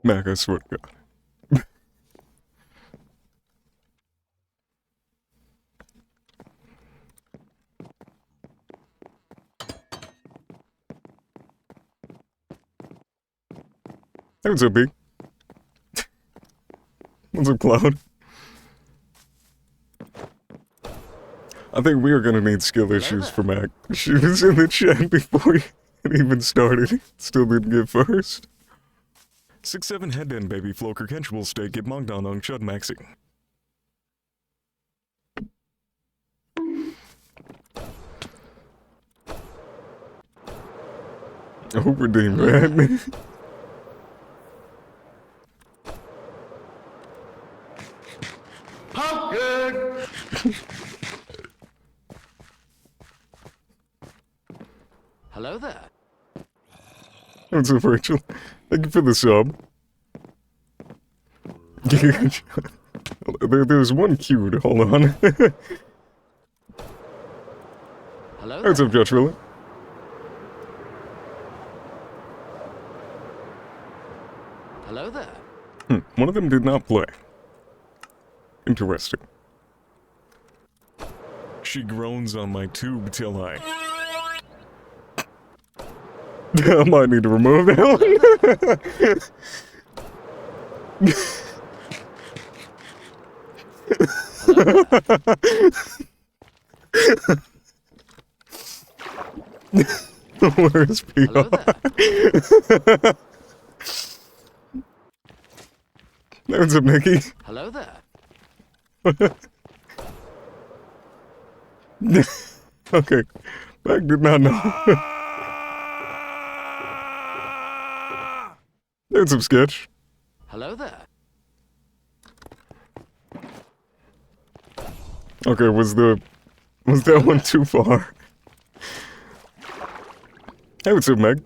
Mac, I swear to God. Hey, what's up, B? What's up, Cloud? I think we are gonna need skill issues for Mac. She was in the chat before it even started. Still didn't get first. 6-7 head in, baby. Floker Kench will stay. Get monked on Chud Maxi. I hope we're doing right. Pumpkin! Hello there. What's up, Rachel? Thank you for the sub. There's one queued. Hold on. Hello there. What's up, Josh Rilla? Hello there. One of them did not play. Interesting. She groans on my tube till I... I might need to remove that one. Where's PR? There's a Mickey. Hello there. Okay. Back did not know. There's some sketch. Hello there. Okay, was that one too far? Hey, what's up, Meg?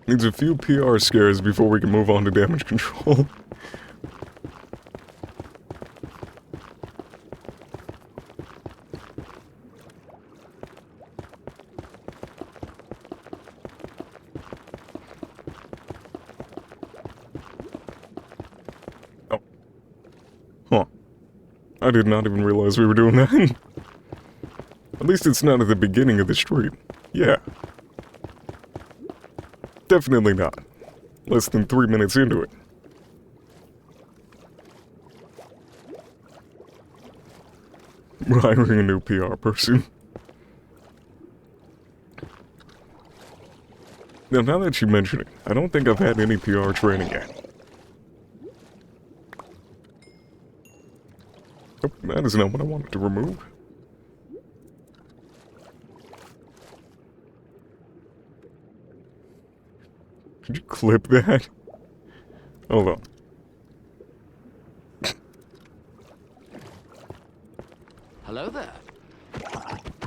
Needs a few PR scares before we can move on to damage control. Oh. Huh. I did not even realize we were doing that. At least it's not at the beginning of the stream. Yeah. Definitely not. Less than 3 minutes into it. We're hiring a new PR person. Now that you mention it, I don't think I've had any PR training yet. Oh, that is not what I wanted to remove. Could you clip that? Hold on. Hello there.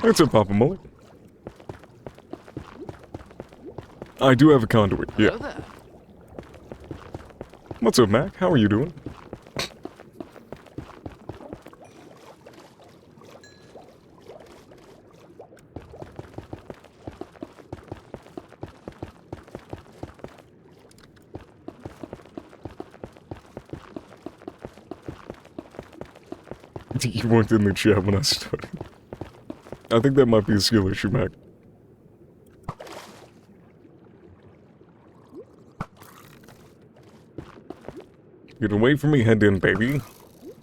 That's a Papa Mullet. I do have a conduit, yeah. Hello there. What's up, Mac? How are you doing? You weren't in the chat when I started. I think that might be a skill issue, Mac. Get away from me, head in, baby.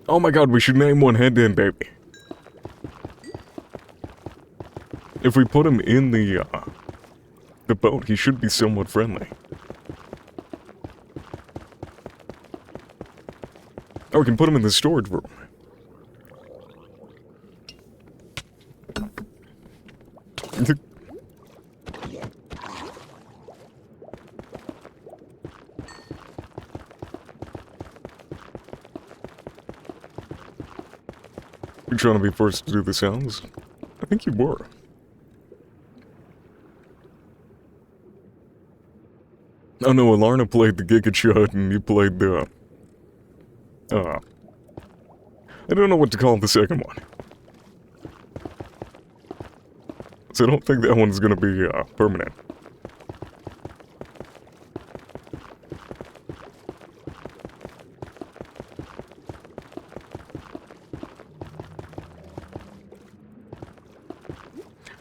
Oh my god, we should name one head in, baby. If we put him in the boat, he should be somewhat friendly. Or we can put him in the storage room. You trying to be first to do the sounds? I think you were. Oh no, Alarna played the Giga Chud and you played the... I don't know what to call the second one. So I don't think that one's gonna be, permanent.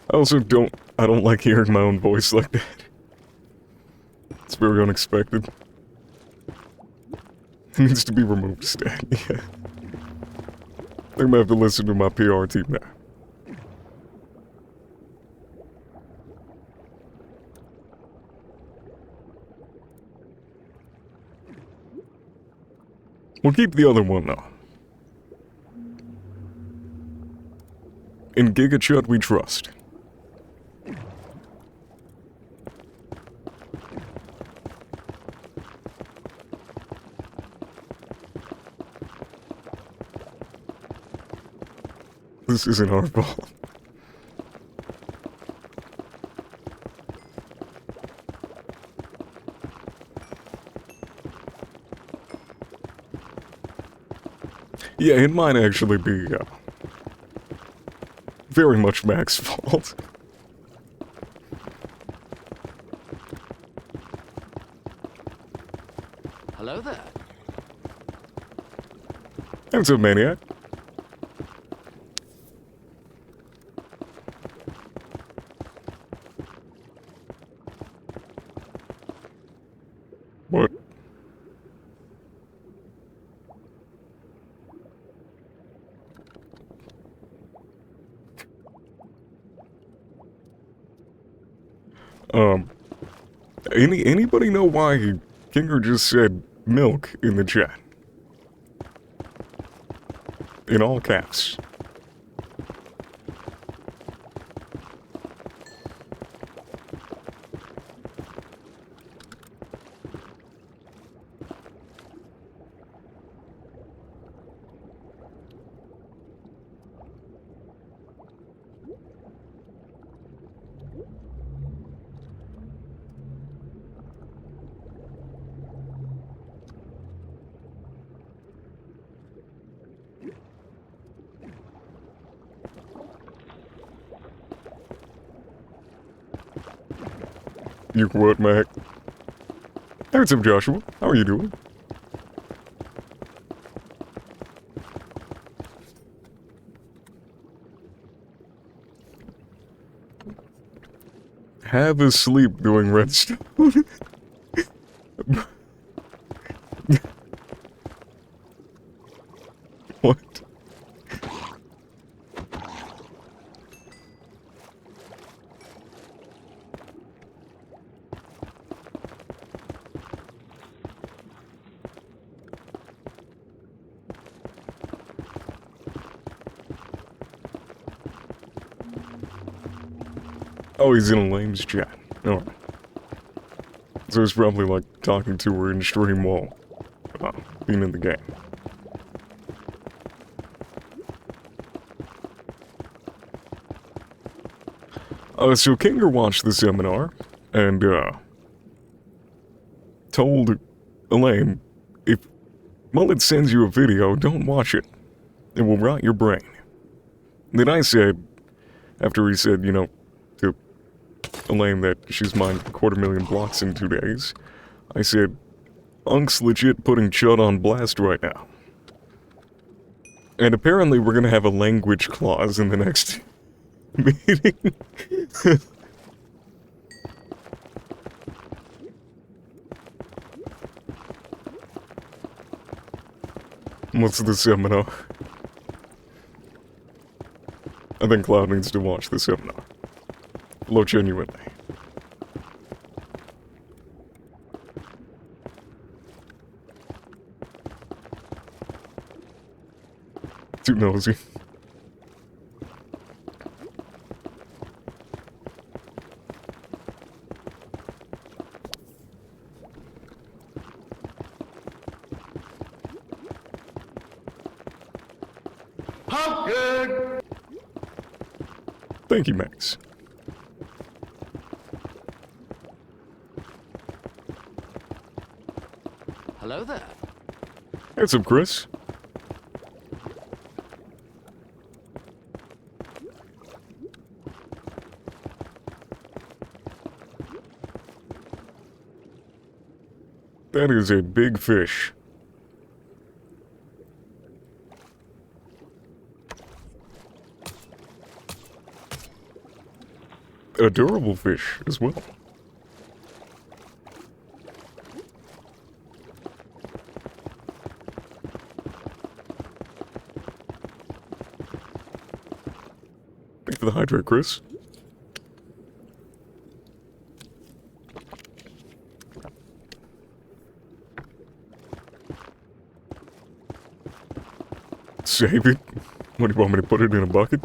I also I don't like hearing my own voice like that. It's very unexpected. It needs to be removed, Stan, yeah. I might have to listen to my PR team now. We'll keep the other one, though. In Gigachut we trust. This isn't our fault. Yeah, it might actually be, very much Mac's fault. Hello there. What's up, Maniac? What? Anybody know why Kinger just said milk in the chat? In all caps. You what, Mac? Hey, what's up, Joshua? How are you doing? Have a sleep doing redstone. What? Oh, he's in a lame's chat. Alright. So he's probably like talking to her in stream while being in the game. So Kinger watched the seminar and told Elaine, if Mullet sends you a video, don't watch it. It will rot your brain. Then I said, after he said, you know, to Elaine that she's mined 250,000 blocks in 2 days, I said, Unk's legit putting Chud on blast right now. And apparently we're gonna have a language clause in the next meeting. What's the seminar? I think Cloud needs to watch the seminar. Low genuinely. Too nosy. How good? Thank you, Max. Hello there. What's up, Chris? That is a big fish. A durable fish as well. Thank you for the hydrate, Chris. Save it? What, do you want me to put it in a bucket?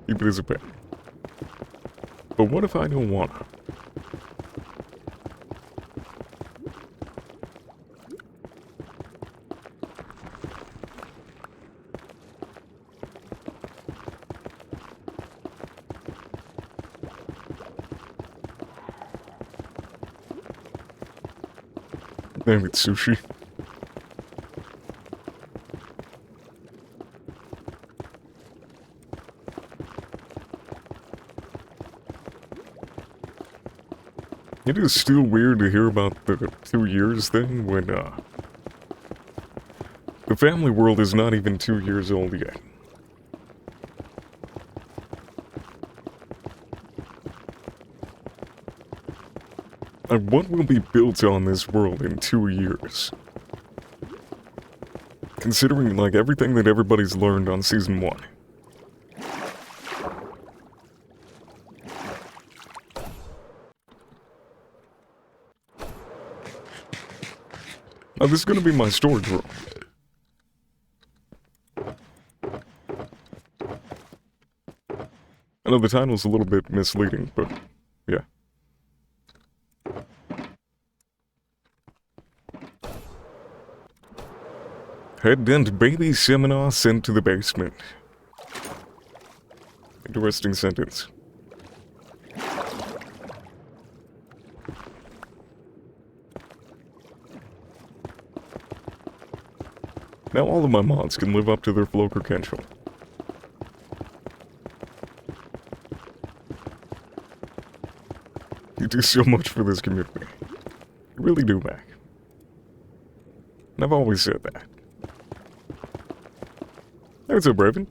Keep it as a pet. But what if I don't wanna? Damn it, sushi. It is still weird to hear about the 2 years thing when, the family world is not even 2 years old yet. And what will be built on this world in 2 years? Considering, like, everything that everybody's learned on Season 1. Now, this is gonna be my storage room. I know the title's a little bit misleading, but yeah. Head and baby seminar sent to the basement. Interesting sentence. Now all of my mods can live up to their full potential. You do so much for this community. You really do, Mac. And I've always said that. Hey, what's up, Raven?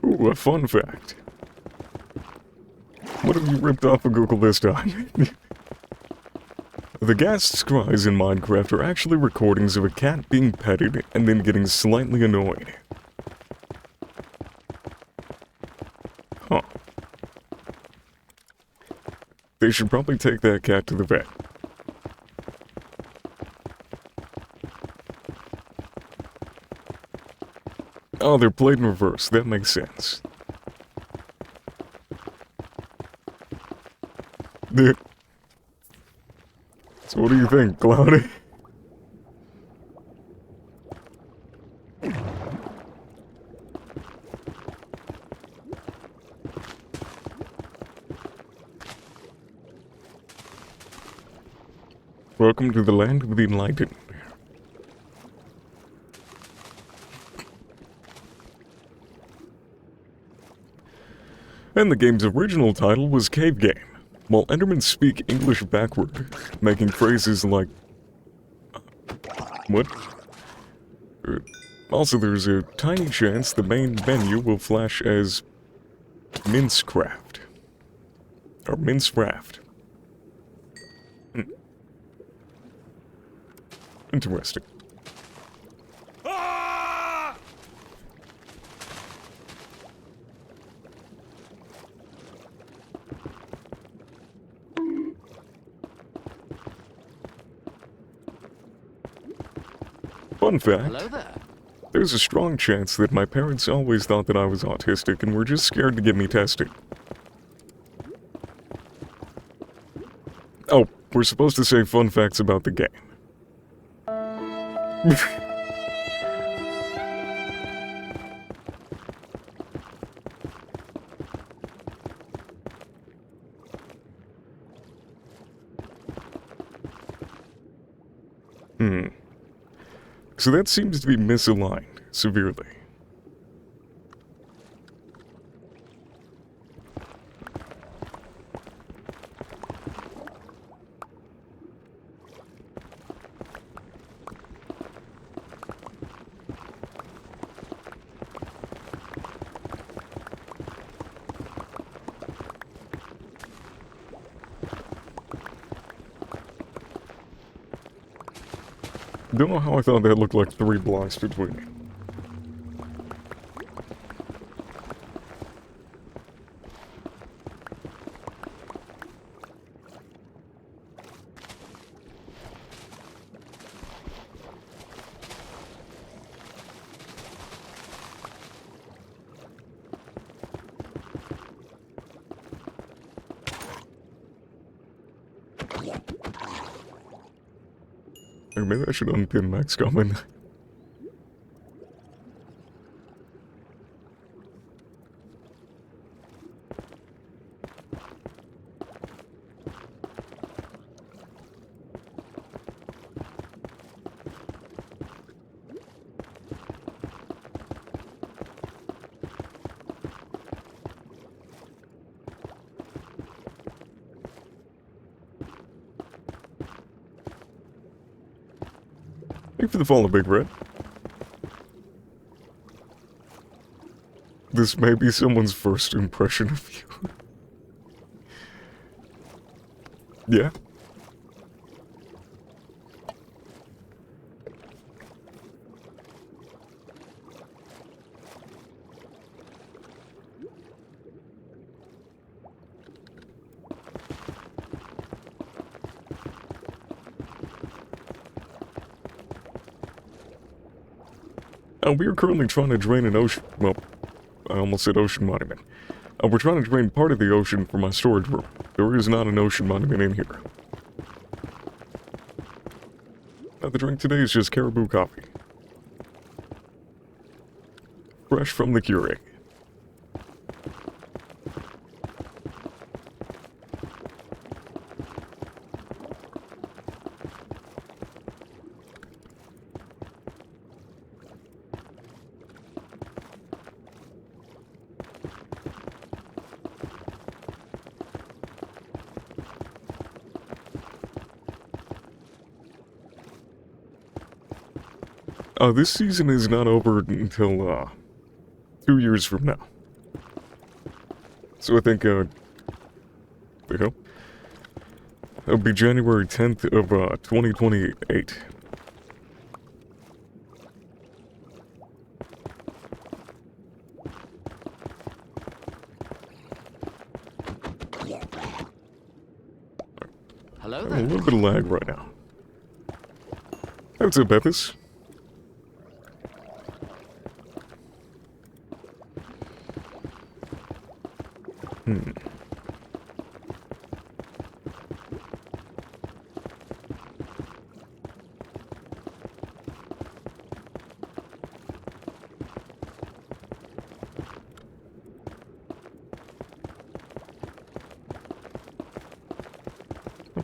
Ooh, a fun fact. What have you ripped off of Google this time? The ghast's cries in Minecraft are actually recordings of a cat being petted and then getting slightly annoyed. Huh. They should probably take that cat to the vet. Oh, they're played in reverse. That makes sense. Dude. So what do you think, Cloudy? Welcome to the land of the enlightened. And the game's original title was Cave Game, while Endermen speak English backward, making phrases like... what? Also, there's a tiny chance the main menu will flash as Mincecraft. Or Mincecraft. Interesting. Fun fact, Hello there. there's a strong chance that my parents always thought that I was autistic and were just scared to get me tested. Oh, we're supposed to say fun facts about the game. So that seems to be misaligned severely. Don't know how I thought that looked like 3 blocks between. Or maybe I should unpin Max comment. Thank you for the follow, Big Red. This may be someone's first impression of you. Yeah? We are currently trying to drain an ocean. Well, I almost said ocean monument. We're trying to drain part of the ocean from my storage room. There is not an ocean monument in here. The drink today is just caribou coffee. Fresh from the Keurig. This season is not over until, 2 years from now. So I think, the hell? It'll be January 10th of, 2028. Hello A there. little bit of lag right now. What's up, Beppis?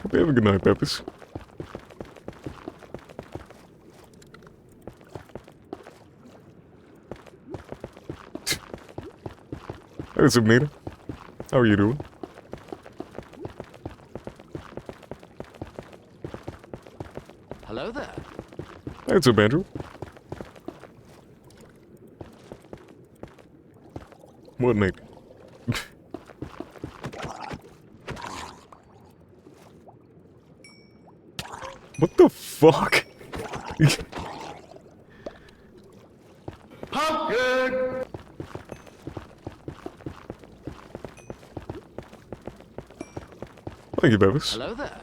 Hope you have a good night, Peppers. Hey, what's up, Nita? How are you doing? Hello there. Hey, what's up, Andrew? What, Nate? What the fuck? Pumpkin! Thank you, Bevis. Hello there.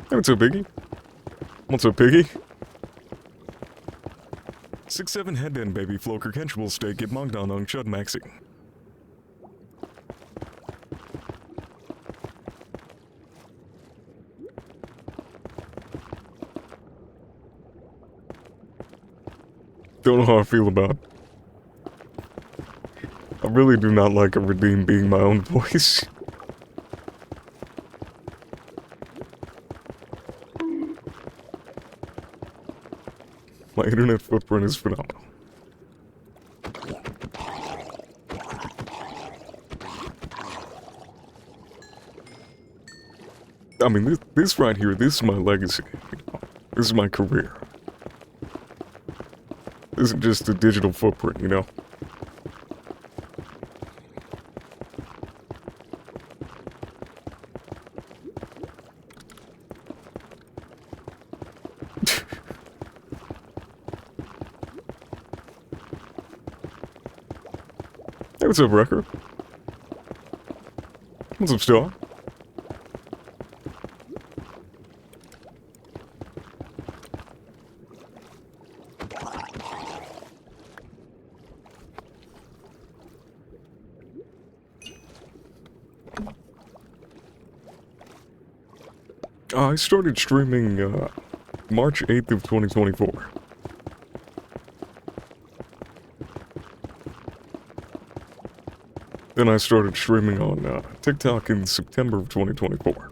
Hey, what's up, Biggie? What's up, Piggy? 6-7 head in, baby. Floker catchable steak. Get monked on Chud Maxi. Don't know how I feel about it. I really do not like a redeem being my own voice. My internet footprint is phenomenal. I mean, this right here, this is my legacy. This is my career. This isn't just a digital footprint, you know? Hey, what's up, Wrecker? What's up, Star? I started streaming, March 8th of 2024. Then I started streaming on, TikTok in September of 2024.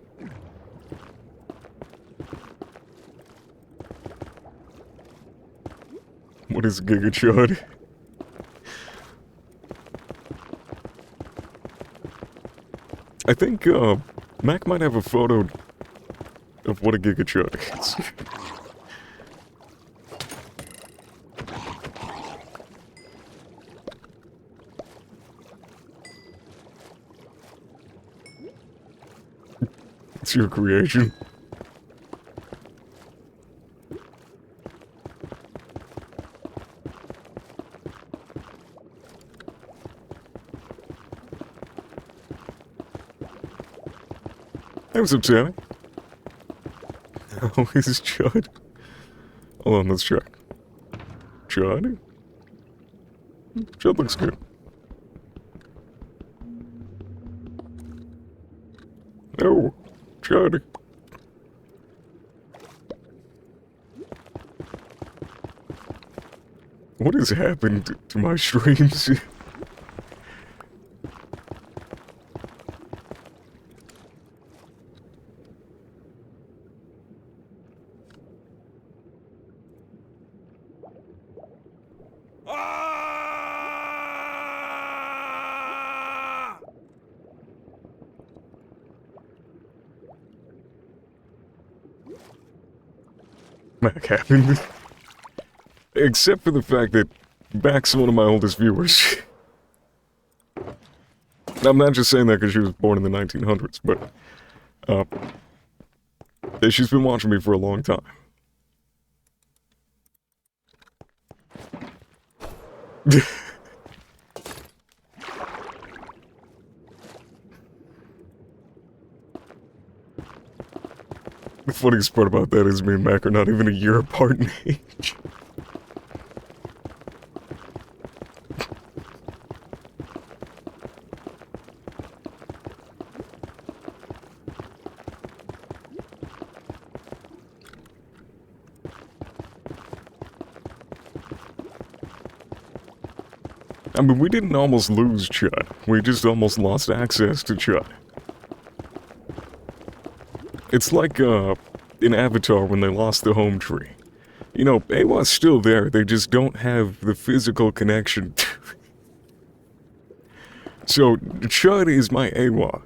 What is Giga Chud? I think, Mac might have a photo of what a Giga Chud is. It's your creation. Hey, what's up, Sammy? How is Chud? Hold on, let's check. Chud? Chud looks good. No, Chud. What has happened to my streams? Mac happened. Except for the fact that Mac's one of my oldest viewers. I'm not just saying that because she was born in the 1900s, but she's been watching me for a long time. The funniest part about that is me and Mac are not even a year apart in age. I mean, we didn't almost lose Chud. We just almost lost access to Chud. It's like, in Avatar when they lost the home tree. You know, Awa's still there, they just don't have the physical connection. So, Chud is my Awa,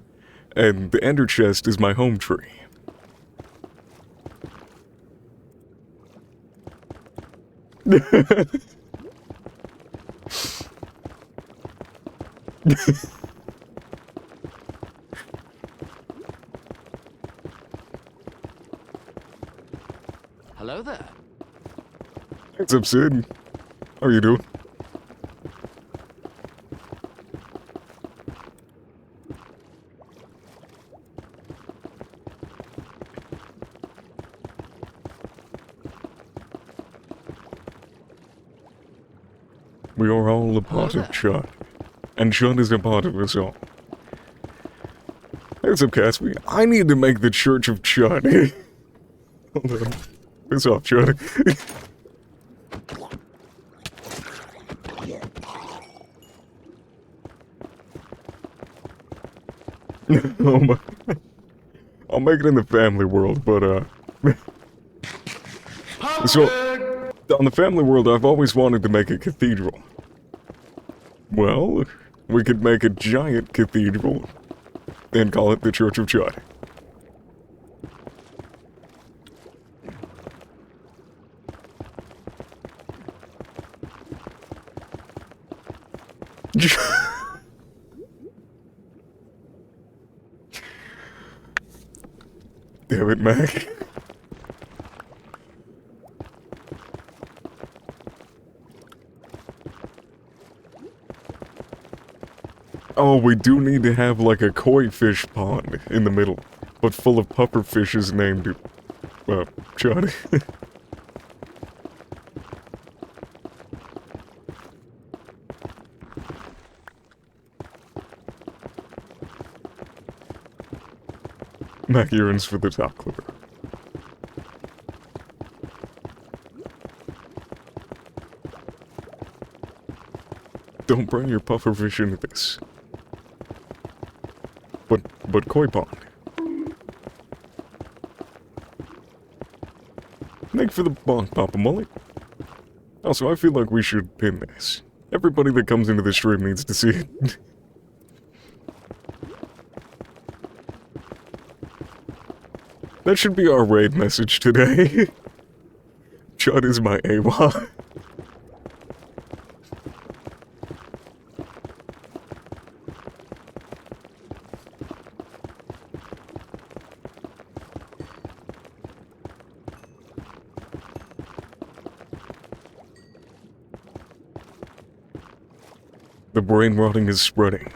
and the Ender Chest is my home tree. Hello there. What's up, Sid? How are you doing? We are all a part of Chud, and Chud is a part of us all. Hey, what's up, Caspi? I need to make the Church of Chud. Hold on. Piss off, Chud. Oh my. I'll make it in the family world, but, so, on the family world, I've always wanted to make a cathedral. Well, we could make a giant cathedral and call it the Church of Chud. Damn it, Mac. Oh, we do need to have like a koi fish pond in the middle, but full of puffer fishes named, Chud. Mac yearns for the top clipper. Don't bring your pufferfish into this. But koi pond. Thank you for the bonk, Papa Mullet. Also, I feel like we should pin this. Everybody that comes into the stream needs to see it. That should be our raid message today. Chud is my AWA. The brain rotting is spreading.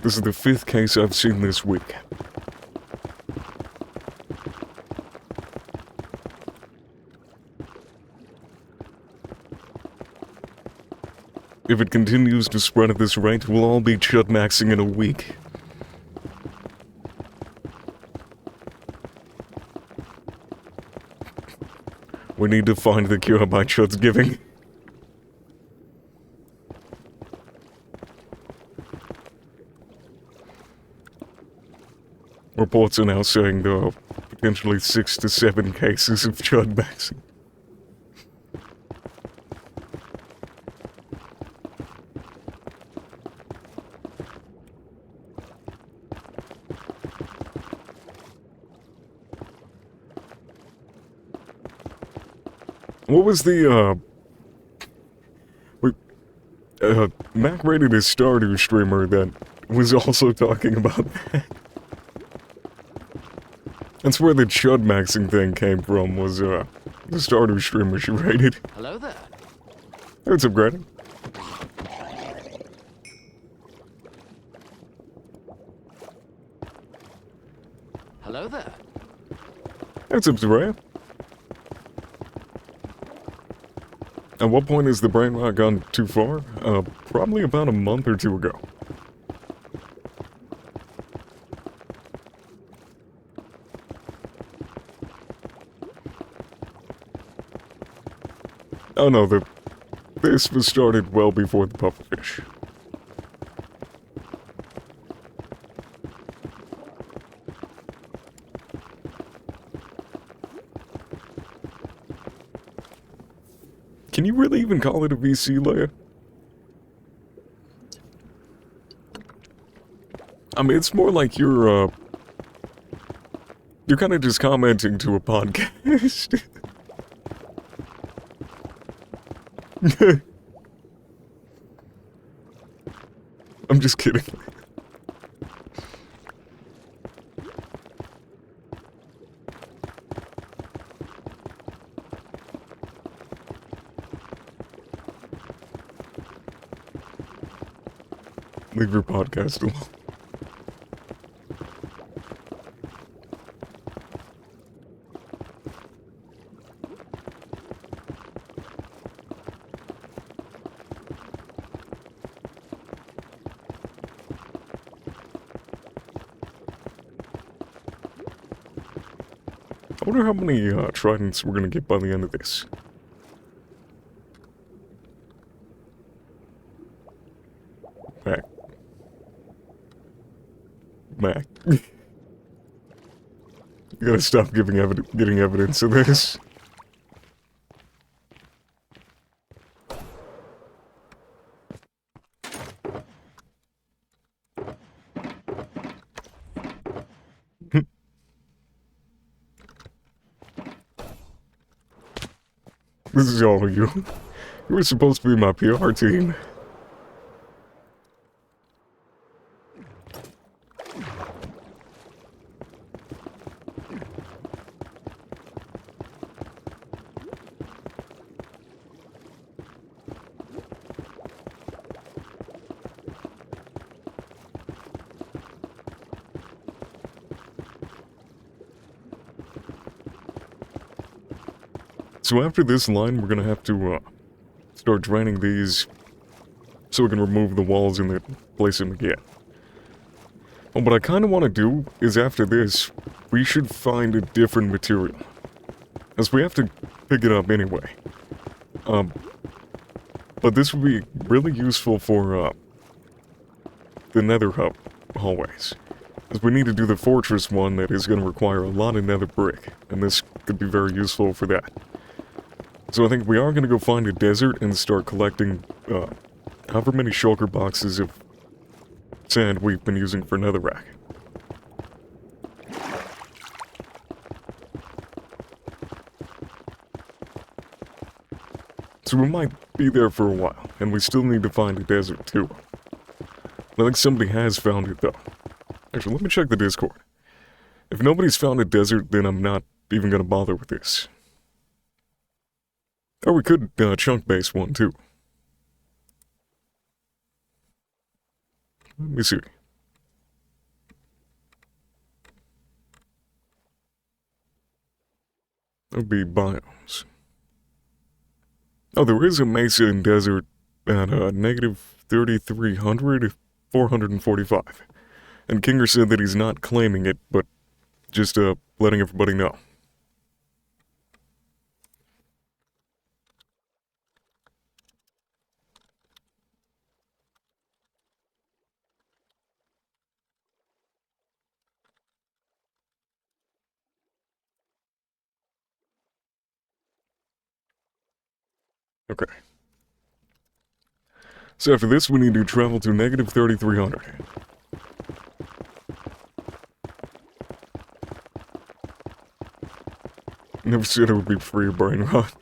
This is the 5th case I've seen this week. If it continues to spread at this rate, we'll all be chud maxing in a week. We need to find the cure by Chud's giving. Reports are now saying there are potentially 6 to 7 cases of chud maxing. What was the, Mac rated a Stardew streamer that was also talking about that. That's where the chud maxing thing came from, was, the Stardew streamer she rated. Hello there. What's up, Greta? Hello there. What's up, Zaraya? At what point has the brain rot gone too far? Probably about a month or 2 ago. Oh no, this was started well before the pufferfish. Can you really even call it a VC, Leia? I mean, it's more like you're kind of just commenting to a podcast. I'm just kidding. Leave your podcast alone. I wonder how many tridents we're gonna get by the end of this. You gotta stop getting evidence of this. This is all of you. You were supposed to be my PR team. So after this line, we're gonna have to start draining these so we can remove the walls and then place them again. And what I kind of want to do is after this, we should find a different material, as we have to pick it up anyway. But this would be really useful for the nether hub hallways, as we need to do the fortress one that is going to require a lot of nether brick, and this could be very useful for that. So I think we are going to go find a desert and start collecting however many shulker boxes of sand we've been using for netherrack. So we might be there for a while, and we still need to find a desert too. I think somebody has found it though. Actually, let me check the Discord. If nobody's found a desert, then I'm not even going to bother with this. Or we could chunk base one too. Let me see. That would be biomes. Oh, there is a mesa and desert at negative 3,300, 445. And Kinger said that he's not claiming it, but just letting everybody know. Okay. So after this, we need to travel to negative 3,300. Never said it would be free of brain rot.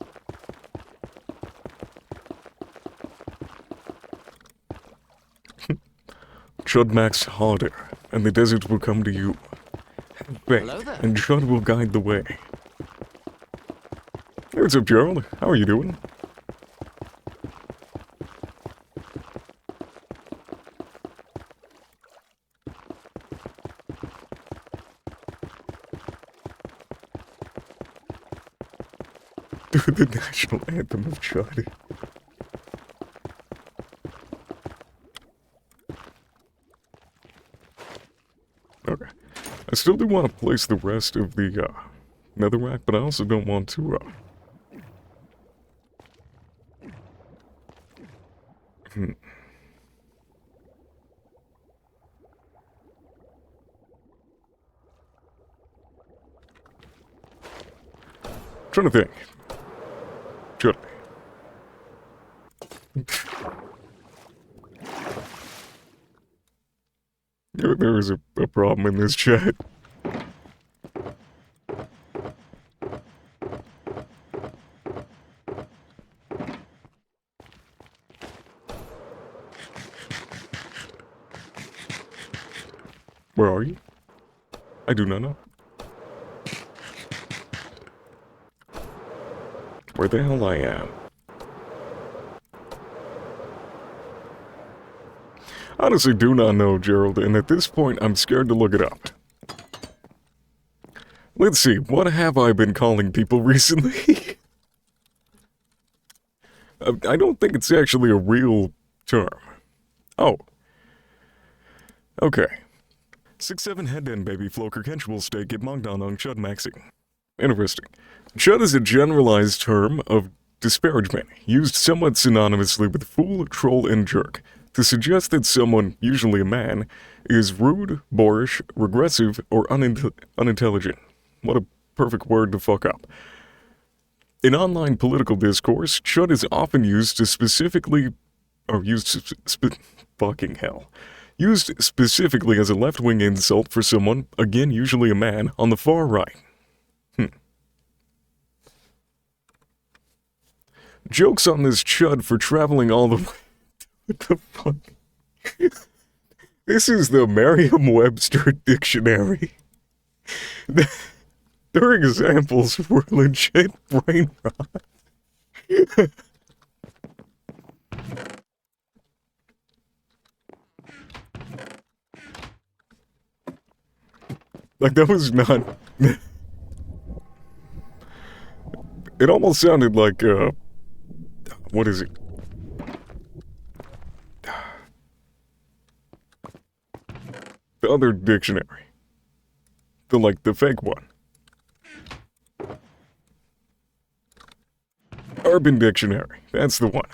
Chudmax harder, and the desert will come to you. Have faith, Hello there. and Chud will guide the way. Hey, what's up, Gerald? How are you doing? The national anthem of Chud. Okay. I still do want to place the rest of the netherrack, but I also don't want to trying to think. Should I? There is a problem in this chat. Where are you? I do not know. Where the hell I am? Honestly, do not know, Gerald, and at this point, I'm scared to look it up. Let's see, what have I been calling people recently? I don't think it's actually a real term. Oh. Okay. 6-7 head-in, baby, floker, kenchable steak, get mugged on chud maxing. Interesting. Chud is a generalized term of disparagement, used somewhat synonymously with fool, troll, and jerk, to suggest that someone, usually a man, is rude, boorish, regressive, or unintelligent. What a perfect word to fuck up. In online political discourse, chud is often used to specifically, or fucking hell. Used specifically as a left-wing insult for someone, again usually a man, on the far right. Jokes on this chud for traveling all the way. What the fuck? This is the Merriam-Webster dictionary. Their examples were legit brain rot. Like, that was not... It almost sounded like, what is it? The other dictionary. The fake one. Urban Dictionary. That's the one.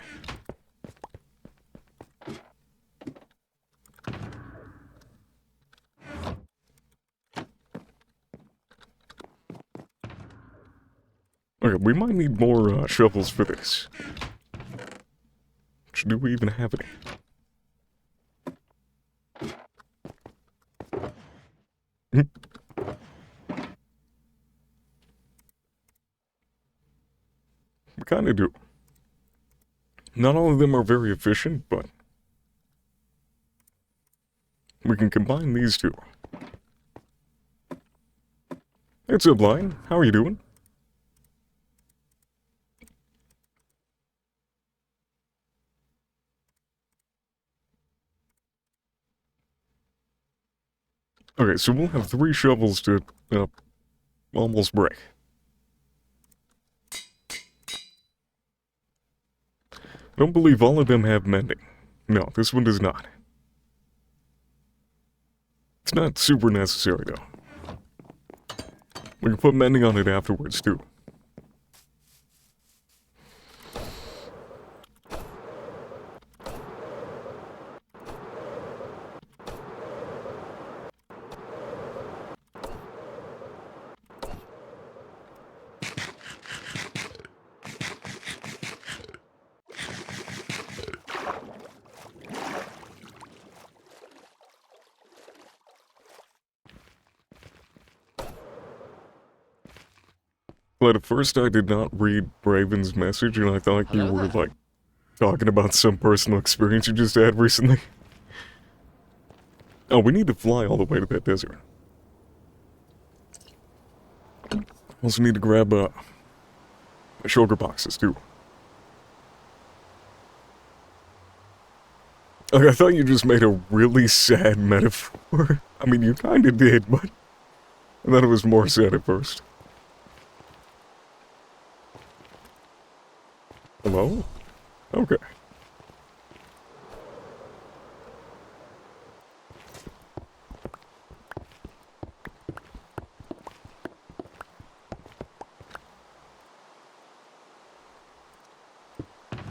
Okay, we might need more shovels for this. Do we even have any? We kind of do. Not all of them are very efficient, but we can combine these two. It's up, Lion. How are you doing? Okay, so we'll have 3 shovels to almost break. I don't believe all of them have mending. No, this one does not. It's not super necessary, though. We can put mending on it afterwards, too. But at first I did not read Raven's message, and I thought you were, like, talking about some personal experience you just had recently. Oh, we need to fly all the way to that desert. Also need to grab, sugar boxes, too. Like, I thought you just made a really sad metaphor. I mean, you kinda did, but I thought it was more sad at first. Hello? Okay.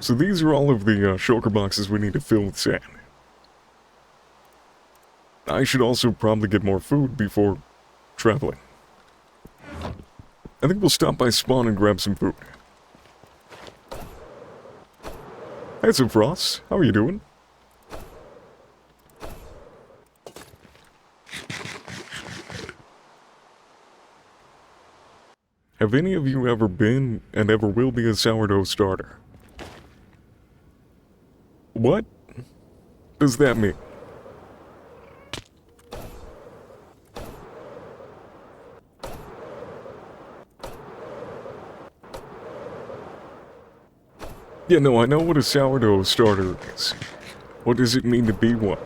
So these are all of the shulker boxes we need to fill with sand. I should also probably get more food before traveling. I think we'll stop by spawn and grab some food. Hey, some Frost. How are you doing? Have any of you ever been and ever will be a sourdough starter? What does that mean? Yeah, no, I know what a sourdough starter is. What does it mean to be one?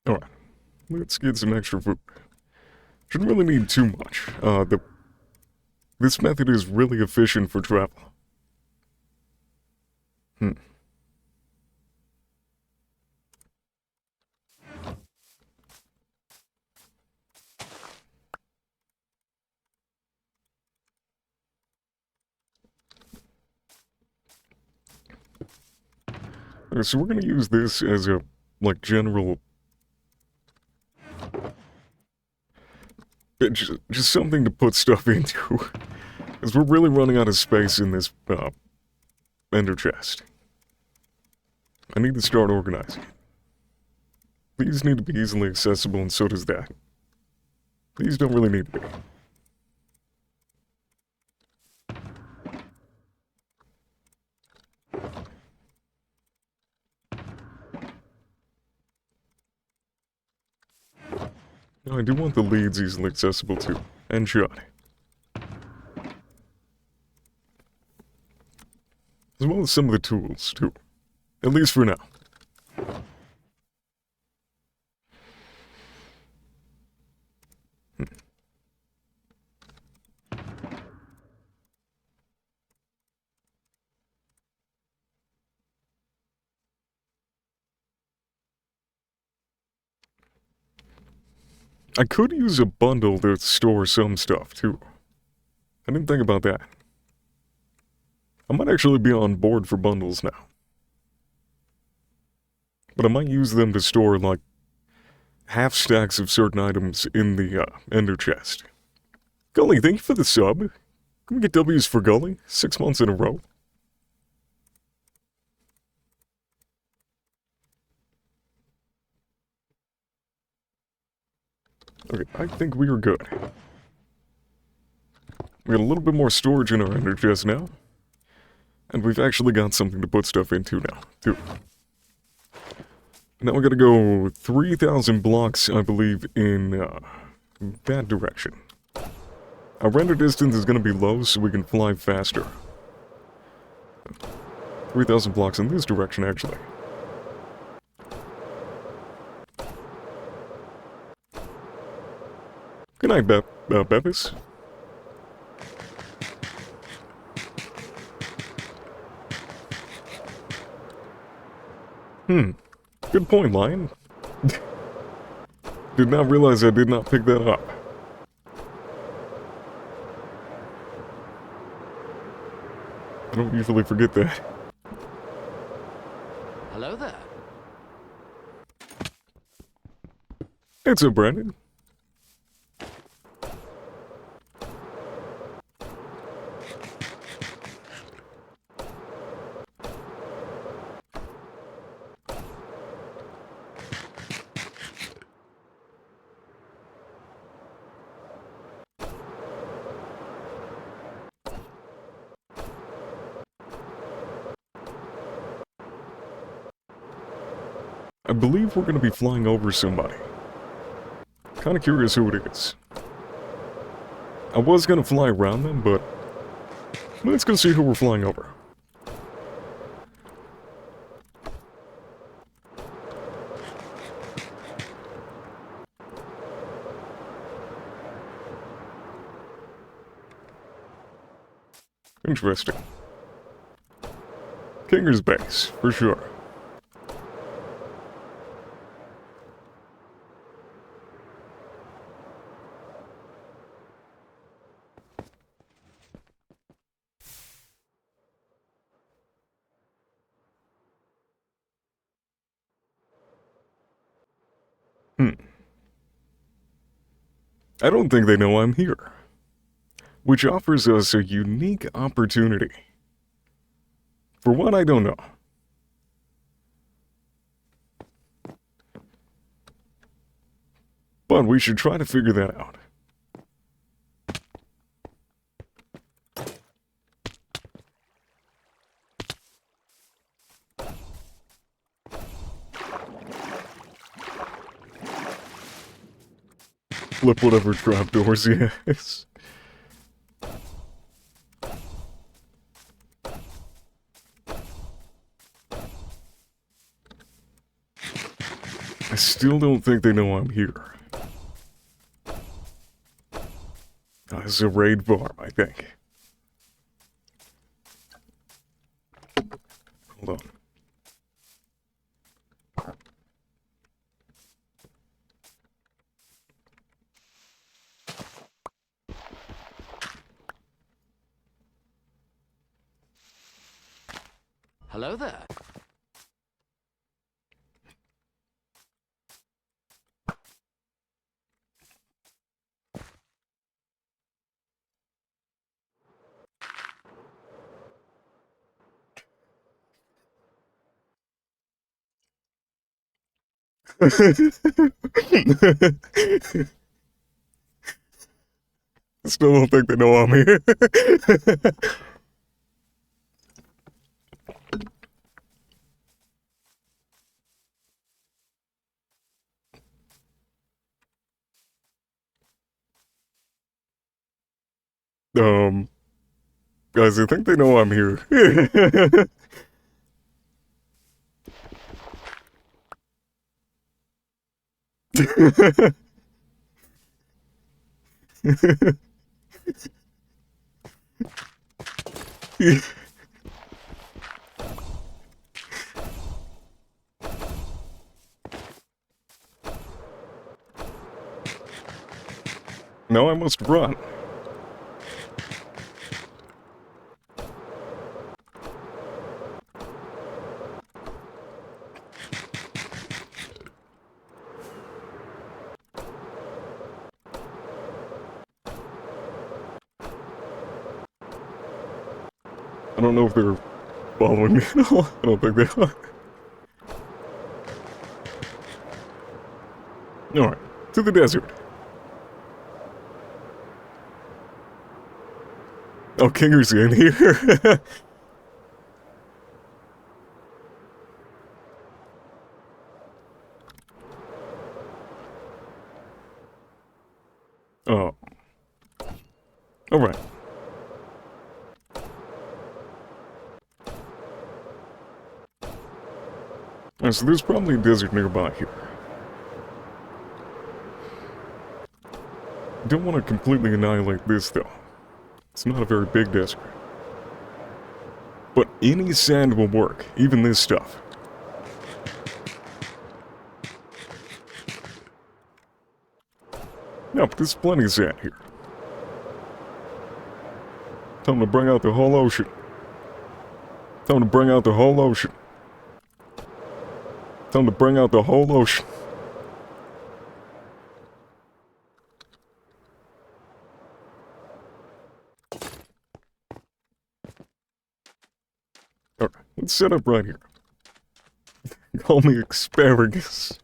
Alright, let's get some extra food. Shouldn't really need too much. This method is really efficient for travel. Okay, so we're gonna use this as a, like, general... just something to put stuff into. Because we're really running out of space in this, ender chest. I need to start organizing. These need to be easily accessible, and so does that. These don't really need to be. No, I do want the leads easily accessible too, and shot. As well as some of the tools, too. At least for now. I could use a bundle to store some stuff, too. I didn't think about that. I might actually be on board for bundles now. But I might use them to store, like, half stacks of certain items in the, ender chest. Gully, thank you for the sub. Can we get W's for Gully? 6 months in a row. Okay, I think we are good. We got a little bit more storage in our ender chest now. And we've actually got something to put stuff into now, too. Now we gotta go 3,000 blocks, I believe, in that direction. Our render distance is gonna be low, so we can fly faster. 3,000 blocks in this direction, actually. Good night, Bevis. Good point, Lion. Did not realize I did not pick that up. I don't usually forget that. Hello there. It's up, Brandon. I believe we're going to be flying over somebody. Kind of curious who it is. I was going to fly around them, but let's go see who we're flying over. Interesting. Kinger's base, for sure. I don't think they know I'm here, which offers us a unique opportunity. For what, I don't know. But we should try to figure that out. Flip whatever trapdoors he has. I still don't think they know I'm here. This is a raid farm, I think. Hold on. Hello there. Still don't think they know I'm here. Guys, I think they know I'm here. No, I must run. I don't know if they're following me at all. I don't think they are. Alright, to the desert. Oh, Kinger's in here. Oh. Alright. Alright, so there's probably a desert nearby here. Don't want to completely annihilate this, though. It's not a very big desert. But any sand will work, even this stuff. No, but there's plenty of sand here. Tell them to bring out the whole ocean. Tell them to bring out the whole ocean. Tell them to bring out the whole ocean. Alright, let's set up right here. Call me asparagus.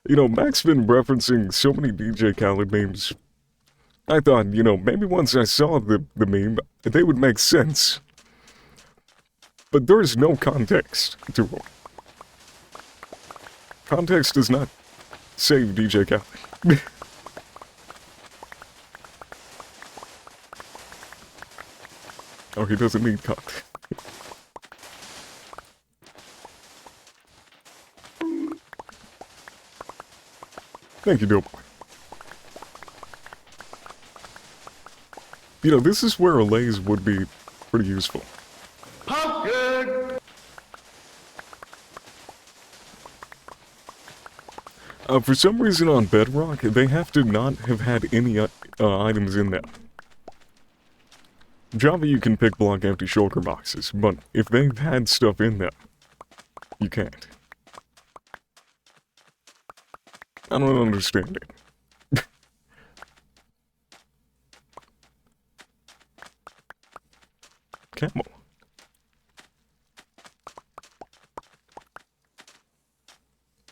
You know, Mac's been referencing so many DJ Khaled memes. I thought, you know, maybe once I saw the meme, they would make sense. But there's no context to them. Context does not save DJ Khaled. Oh, he doesn't need context. Thank you, Doughboy. You know, this is where a laze would be pretty useful. Pumpkin! For some reason on Bedrock, they have to not have had any items in them. Java, you can pick block empty shulker boxes, but if they've had stuff in them, you can't. I don't understand it. Camel.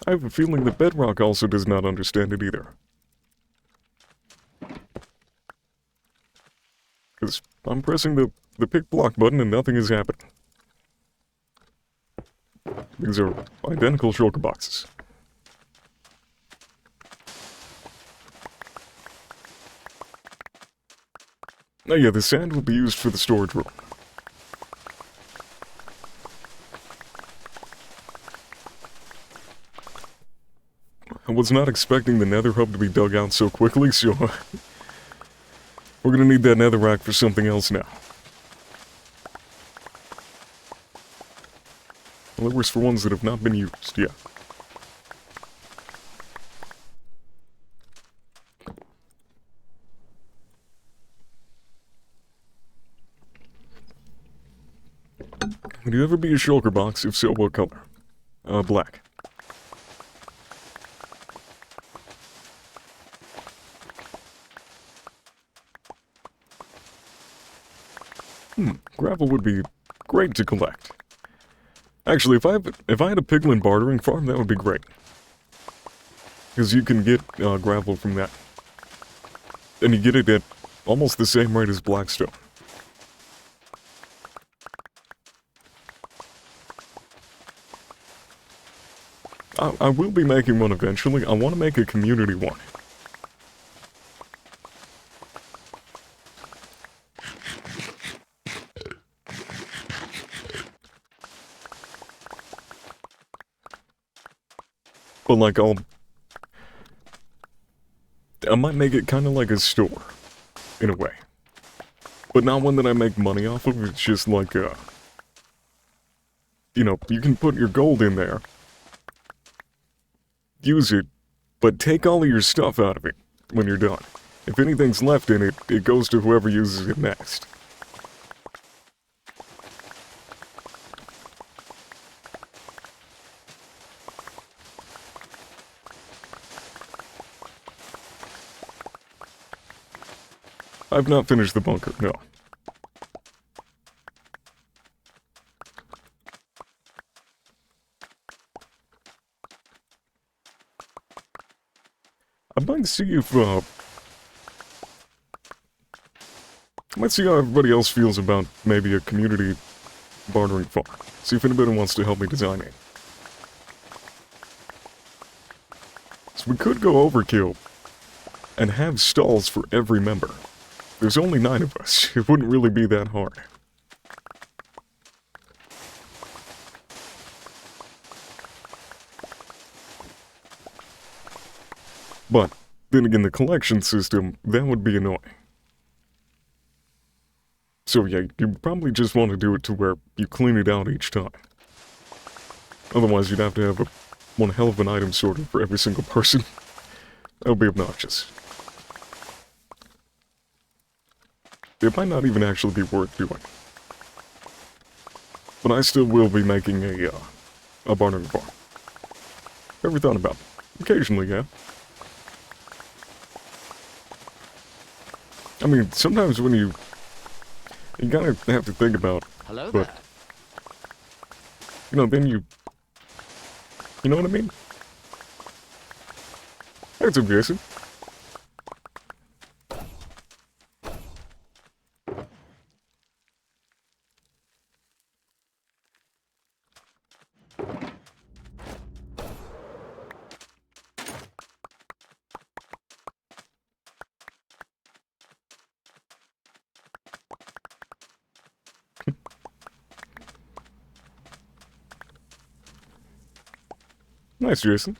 I have a feeling that Bedrock also does not understand it either. Because I'm pressing the pick block button and nothing is happening. These are identical shulker boxes. Oh yeah, the sand will be used for the storage room. I was not expecting the nether hub to be dug out so quickly, so we're gonna need that netherrack for something else now. Lures for ones that have not been used, yeah. Would you ever be a shulker box? If so, what color? Black. Gravel would be great to collect. Actually, if I had a piglin bartering farm, that would be great. Because you can get gravel from that. And you get it at almost the same rate as blackstone. I will be making one eventually. I want to make a community one. But like I might make it kind of like a store, in a way. But not one that I make money off of. It's just like you know, you can put your gold in there. Use it, but take all of your stuff out of it when you're done. If anything's left in it, it goes to whoever uses it next. I've not finished the bunker, no. I might see if, I might see how everybody else feels about maybe a community bartering farm. See if anybody wants to help me design it. So we could go overkill and have stalls for every member. There's only 9 of us. It wouldn't really be that hard. But, then again, the collection system, that would be annoying. So yeah, you probably just want to do it to where you clean it out each time. Otherwise, you'd have to have one hell of an item sorter for every single person. That would be obnoxious. It might not even actually be worth doing. But I still will be making a bartering farm. Ever thought about it? Occasionally, yeah. I mean, sometimes when you gotta have to think about, Hello but, there. you know, then you know what I mean? That's a Jason. Nice, Jason.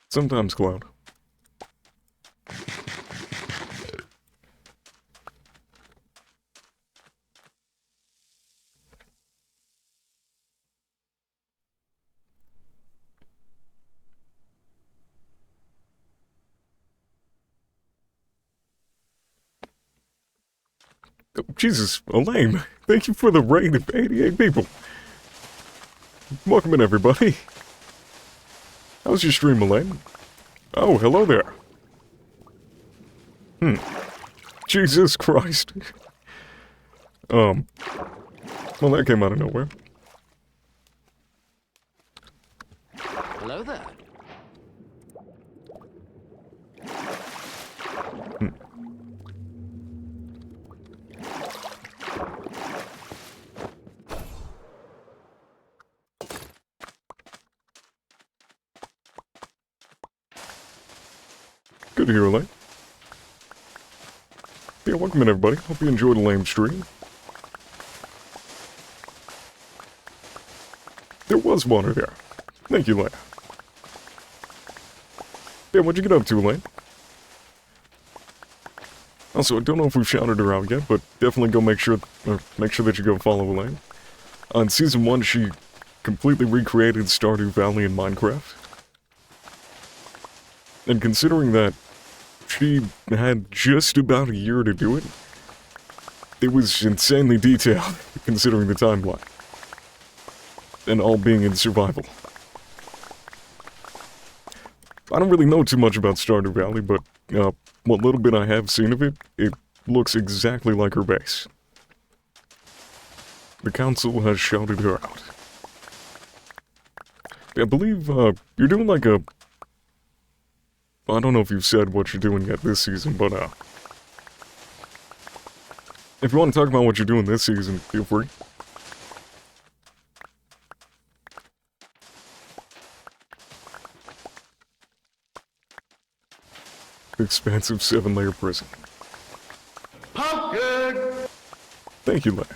Sometimes, Cloud. Oh, Jesus, Elaine, thank you for the raid of 88 people. Welcome in, everybody. How's your stream, Elaine? Oh, hello there. Jesus Christ. Well, that came out of nowhere. Hello there. Good to hear, Elaine. Yeah, welcome in, everybody. Hope you enjoyed the lame stream. There was water there. Thank you, Leia. Yeah, what'd you get up to, Lane? Also, I don't know if we've shouted her out yet, but definitely go make sure that you go follow Elaine. On Season 1, she completely recreated Stardew Valley in Minecraft. And considering that she had just about a year to do it, it was insanely detailed, considering the timeline. And all being in survival. I don't really know too much about Stardew Valley, but what little bit I have seen of it, it looks exactly like her base. The council has shouted her out. I believe you're doing like a... I don't know if you've said what you're doing yet this season, but if you want to talk about what you're doing this season, feel free. Expansive 7-layer prison. Pumpkin! Thank you, Leia.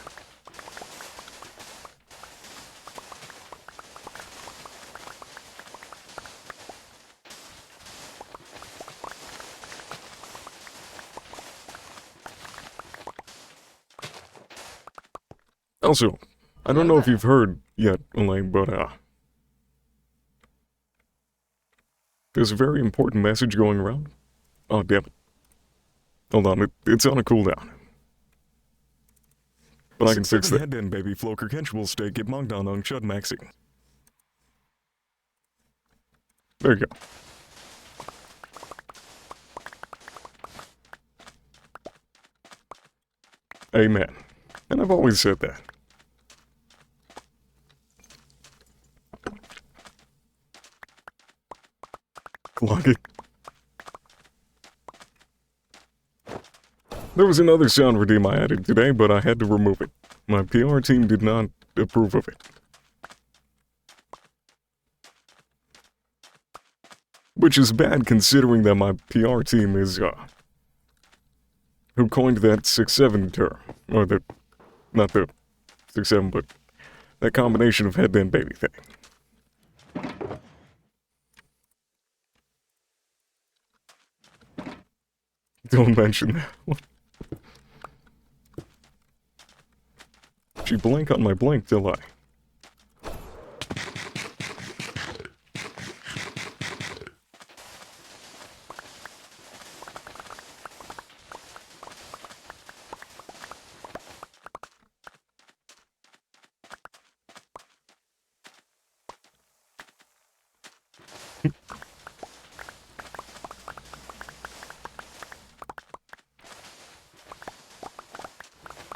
Also, I don't know if you've heard yet, Elaine, but there's a very important message going around. Oh, damn it. Hold on, it's on a cooldown. But I can fix that. Head in, baby. Floker Kench stay get monked on Chud Maxing. There you go. Amen. And I've always said that. Clock it. There was another sound redeem I added today, but I had to remove it. My PR team did not approve of it. Which is bad considering that my PR team is, who coined that 6-7 term. Or the, not the 6-7, but that combination of head and baby thing. Don't mention that one. She blank on my blank, till I.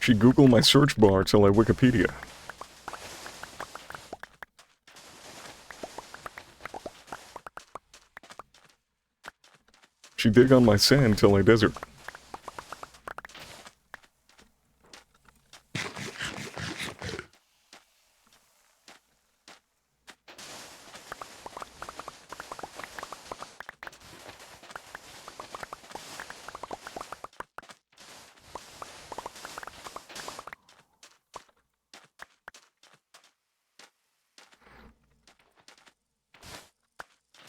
She Googled my search bar till I Wikipedia. She dig on my sand till I desert.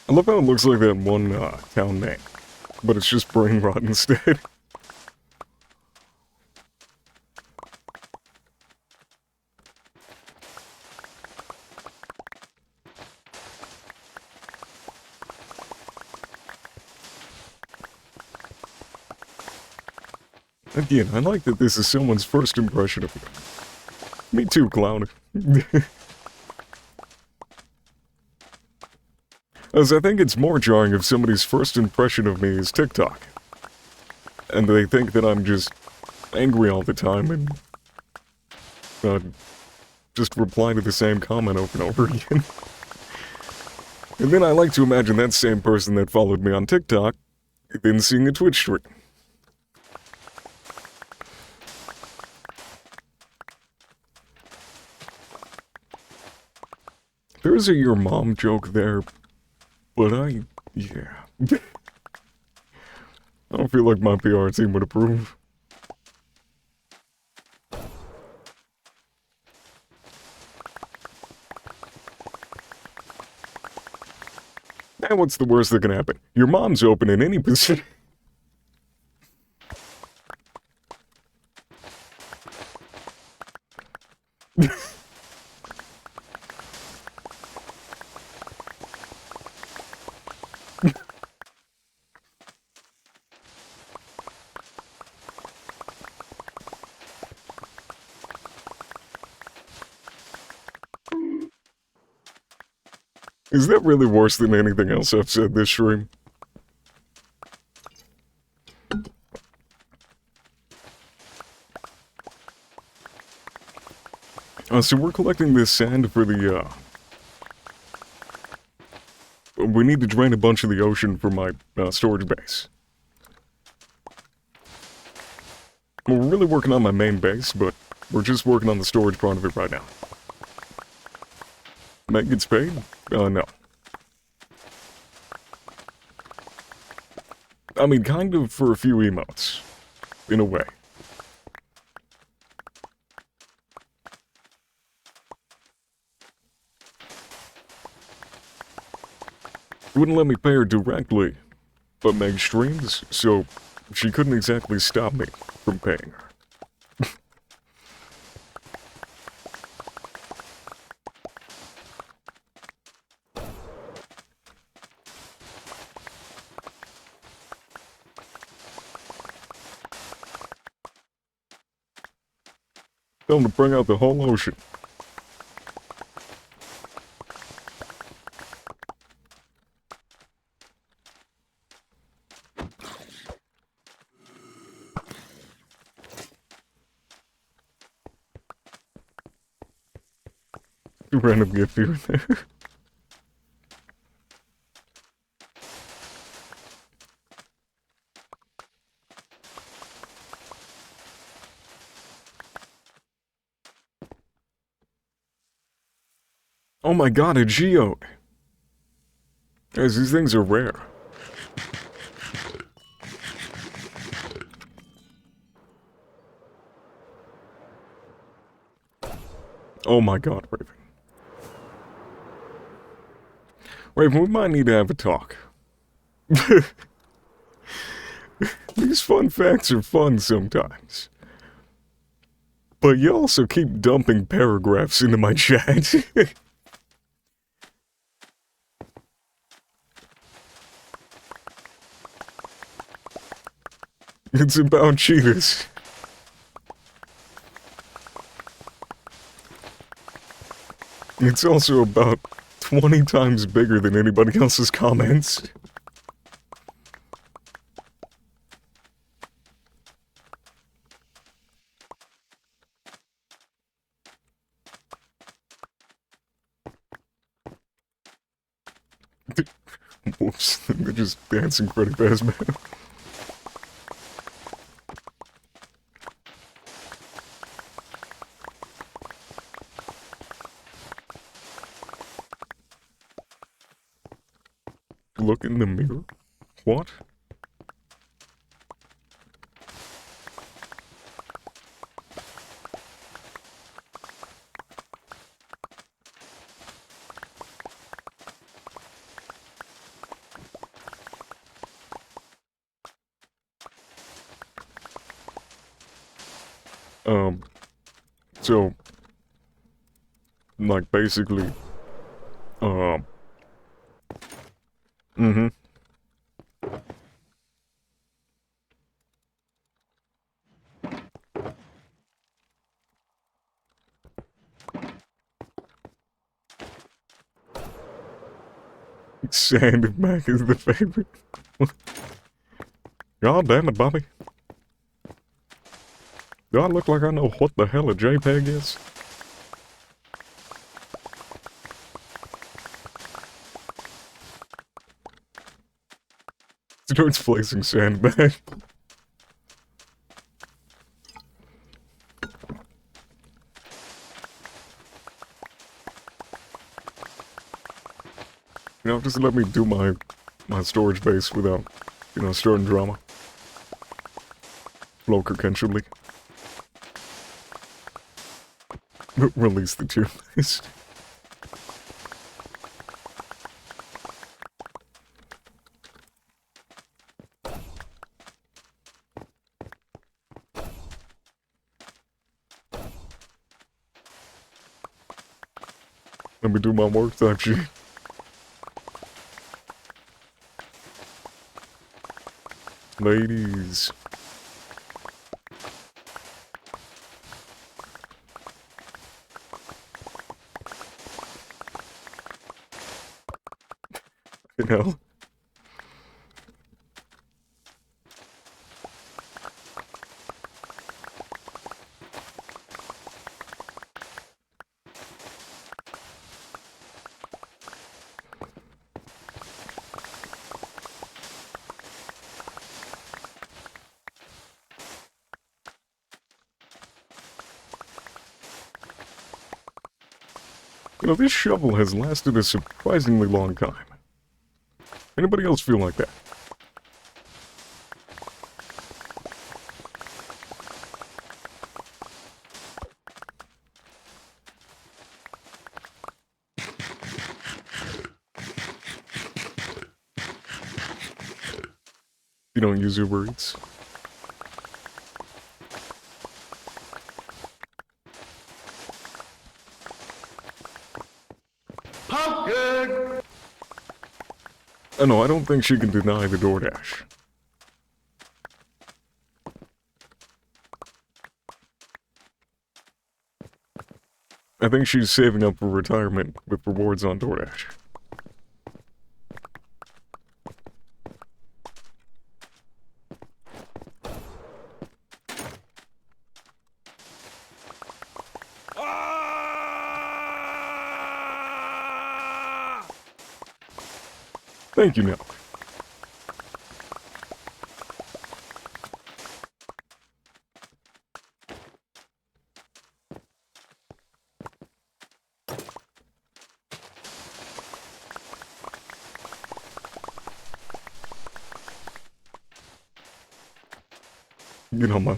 I love how it looks like that one town name, but it's just brain rot instead. Again, I like that this is someone's first impression of me. Me too, clown. As I think it's more jarring if somebody's first impression of me is TikTok. And they think that I'm just angry all the time and just reply to the same comment over and over again. And then I like to imagine that same person that followed me on TikTok then seeing a Twitch stream. There's a your mom joke there. But yeah. I don't feel like my PR team would approve. And what's the worst that can happen? Your mom's open in any position. Is that really worse than anything else I've said this stream? So we're collecting this sand for the, we need to drain a bunch of the ocean for my storage base. Well, we're really working on my main base, but we're just working on the storage part of it right now. Matt gets paid? No. I mean, kind of for a few emotes. In a way. Wouldn't let me pay her directly, but Meg streams, so she couldn't exactly stop me from paying her. Tell them to bring out the whole ocean. Random gift here and there. Oh my god, a geode! Guys, these things are rare. Oh my god, Raven. Raven, we might need to have a talk. These fun facts are fun sometimes. But you also keep dumping paragraphs into my chat. It's about cheetahs. It's also about 20 times bigger than anybody else's comments. Whoops, they're just dancing pretty fast, man. Look in the mirror? What? So, like, basically, Sandbag is the favorite. God damn it, Bobby. Do I look like I know what the hell a JPEG is? Starts placing sandbag. You know, just let me do my storage base without, you know, starting drama. Loker Kenshuli. Release the tier list. Let me do my work type shit. Ladies. You know? You know, this shovel has lasted a surprisingly long time. Anybody else feel like that? You don't use your words? Pumpkin! Oh no, I don't think she can deny the DoorDash. I think she's saving up for retirement with rewards on DoorDash. Thank you, Nell. You know, my...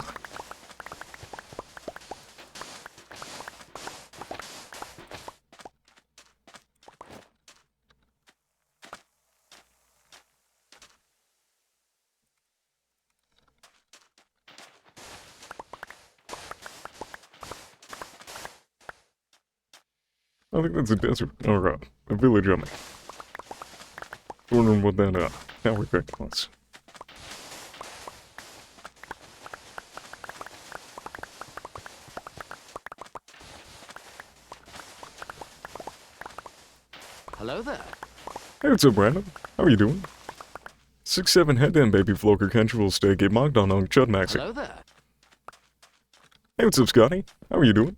I think that's a desert, or a village, I mean. Wondering what that, tower effect was. Hello there. Hey, what's up, Brandon? How are you doing? 6'7" head in, baby floker, casual steak, get mocked on chud maxing. Hello there. Hey, what's up, Scotty? How are you doing?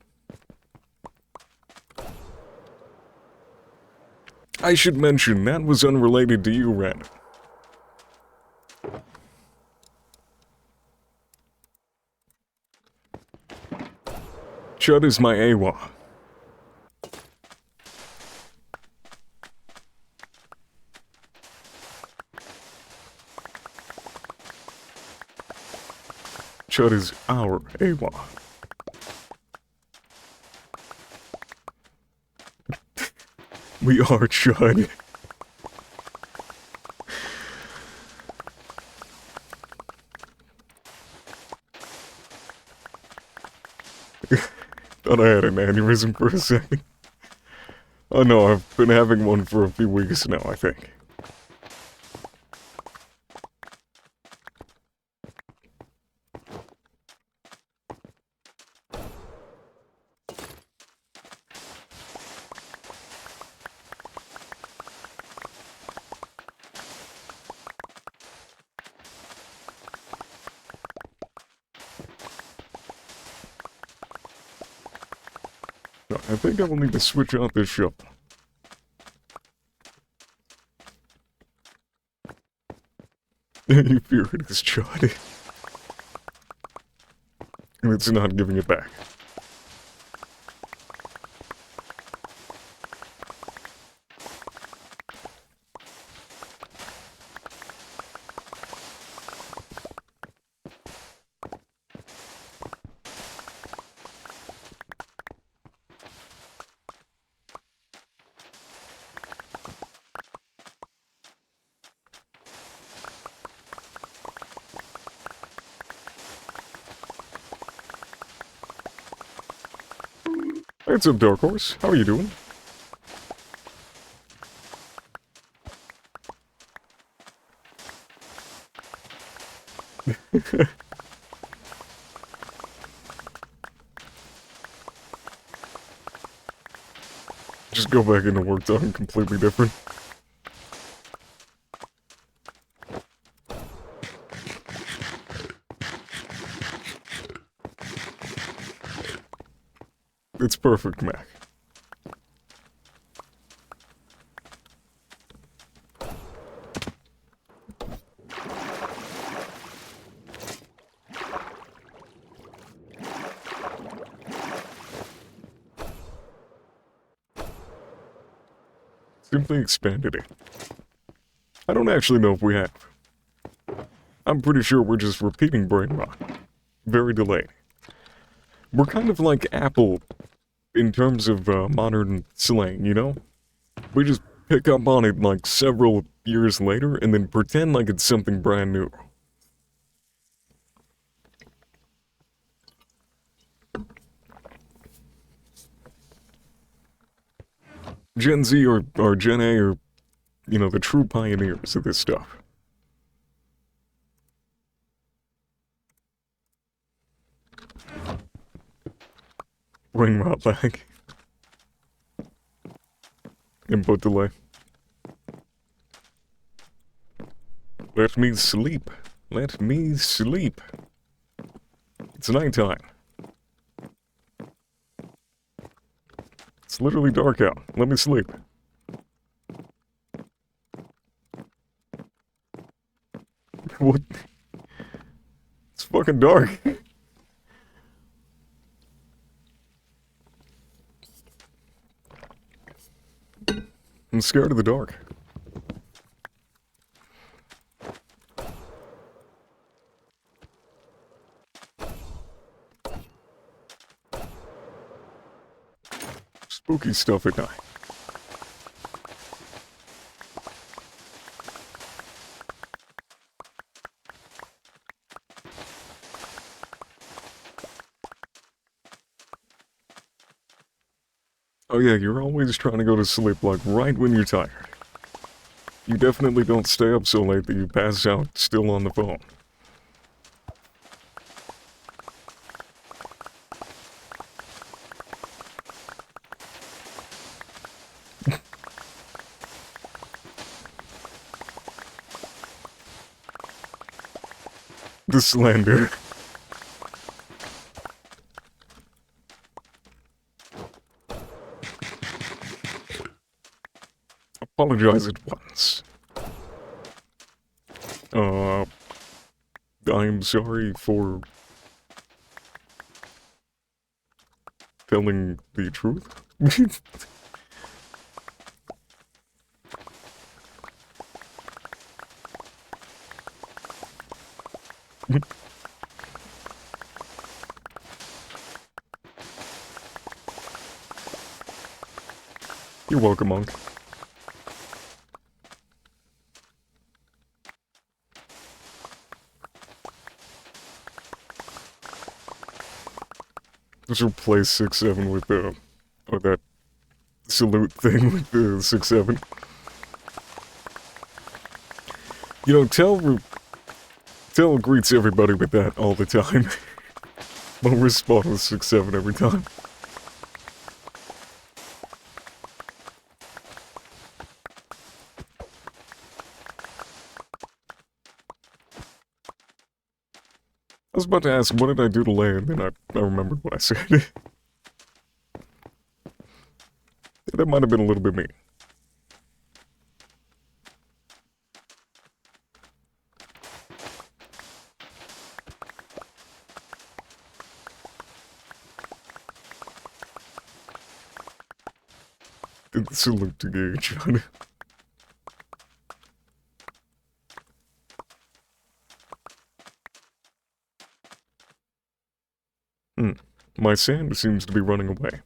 I should mention, that was unrelated to you, Random. Chud is my AWA. Chud is our AWA. We are Chud. Thought I had an aneurysm for a second. Oh no, I've been having one for a few weeks now, I think. No, I think I will need to switch out this shovel. You fear it is Chud. And it's not giving it back. Hey, what's up, Dark Horse? How are you doing? Just go back into work talking completely different. It's perfect, Mac. Simply expanded it. I don't actually know if we have. I'm pretty sure we're just repeating brain rot. Very delayed. We're kind of like Apple in terms of modern slang, you know? We just pick up on it like several years later and then pretend like it's something brand new. Gen Z or Gen A are, you know, the true pioneers of this stuff. Brain rot lag. Input delay. Let me sleep. Let me sleep. It's nighttime. It's literally dark out. Let me sleep. What? It's fucking dark. I'm scared of the dark. Spooky stuff at night. Oh yeah, you're always trying to go to sleep, like, right when you're tired. You definitely don't stay up so late that you pass out still on the phone. The slander. Apologize at once. I'm sorry for telling the truth. You're welcome, Monk. Just replace 6-7 with or that salute thing with the 6-7. You know, Tell greets everybody with that all the time. I'll respond with 6-7 every time. I was about to ask, what did I do to Leia, and then I remembered what I said. That might have been a little bit mean. Did the salute to gauge on it. My sand seems to be running away.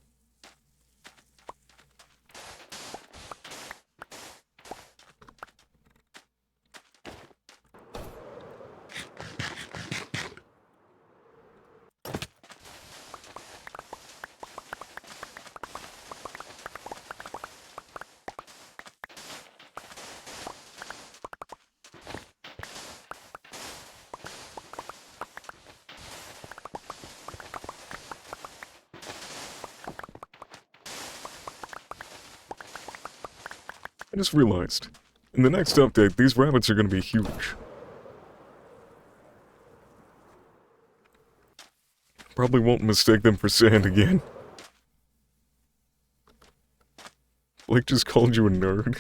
I just realized, in the next update, these rabbits are going to be huge. Probably won't mistake them for sand again. Blake just called you a nerd.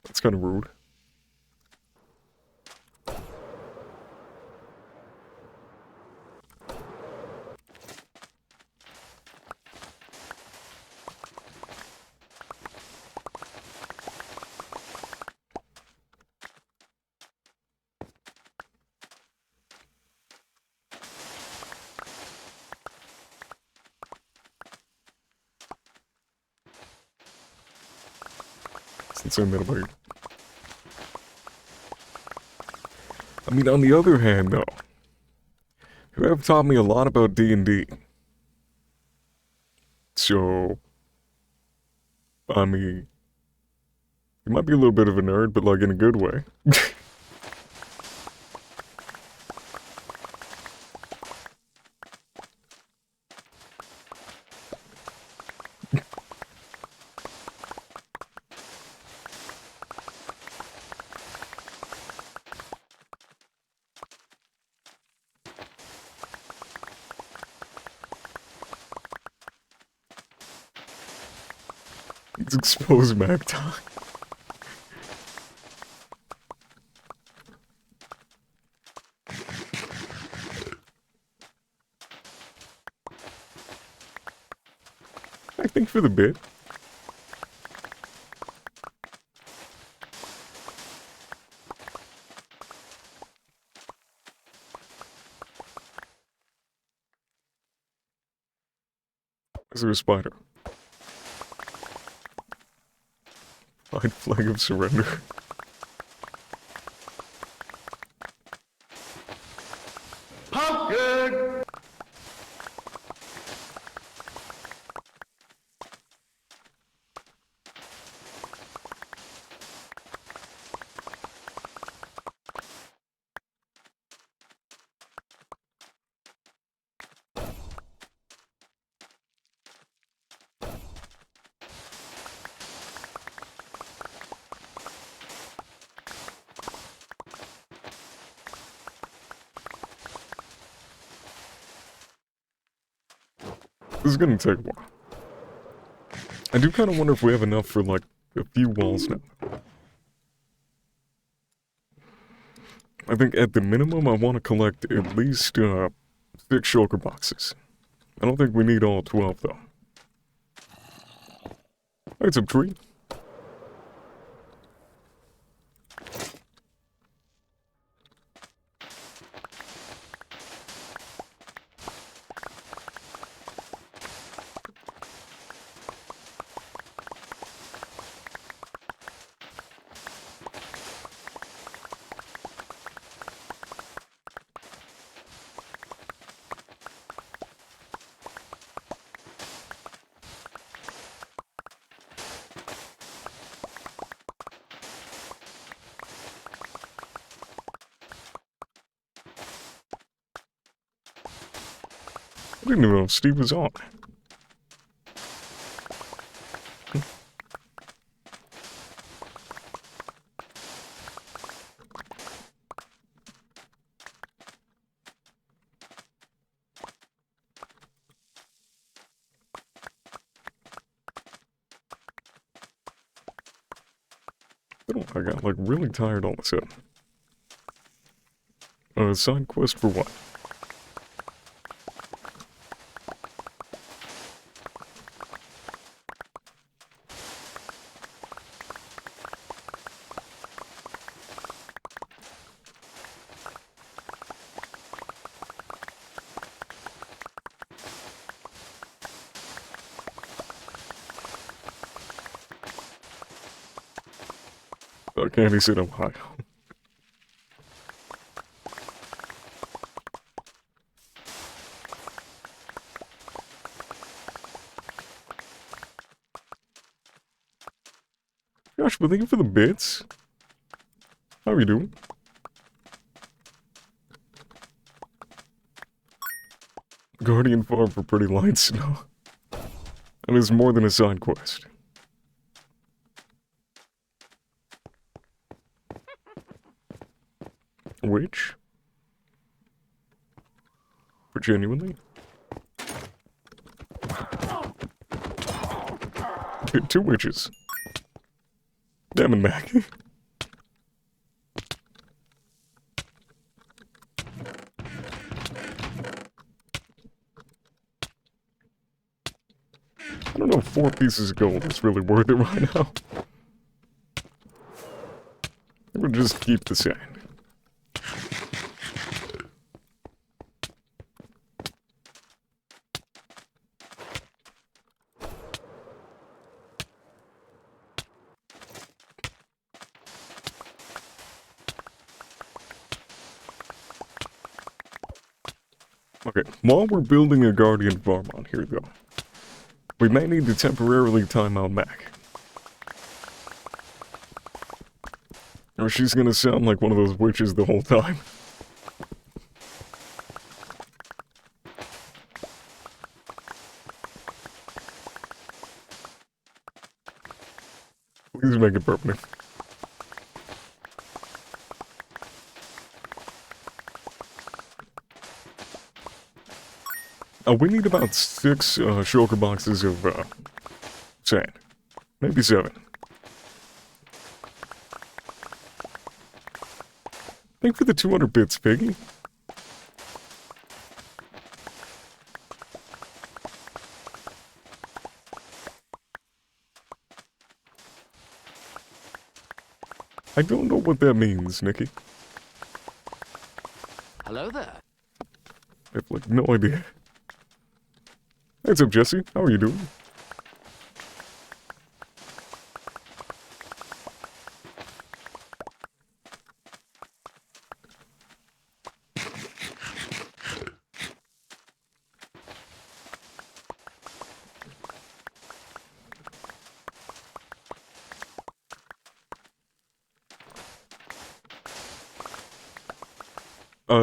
That's kind of rude. Since I met about. I mean, on the other hand, though, you have taught me a lot about D&D. So, I mean, you might be a little bit of a nerd, but like in a good way. It's exposed Mac time. I think for the bit. Is there a spider? White flag of surrender. Pumpkin! This is gonna take a while. I do kind of wonder if we have enough for, like, a few walls now. I think at the minimum I want to collect at least, 6 shulker boxes. I don't think we need all 12, though. That's a tree. I didn't even know if Steve was on. I got, like, really tired all of a sudden. Side quest for what? Candy said Ohio. Gosh, but thank you for the bits. How are you doing? Guardian Farm for pretty light snow. And it's more than a side quest. witch? For genuinely? Okay, 2 witches. Damn it, Mac. I don't know if 4 pieces of gold is really worth it right now. We'll just keep the sand. Okay, while we're building a guardian farm on here, though, we may need to temporarily time out Mac. Or she's gonna sound like one of those witches the whole time. Please make it permanent. We need about 6 shulker boxes of sand. Maybe 7. Thank for the 200 bits, Piggy. I don't know what that means, Nikki. Hello there. I have, like, no idea. What's up, Jesse? How are you doing?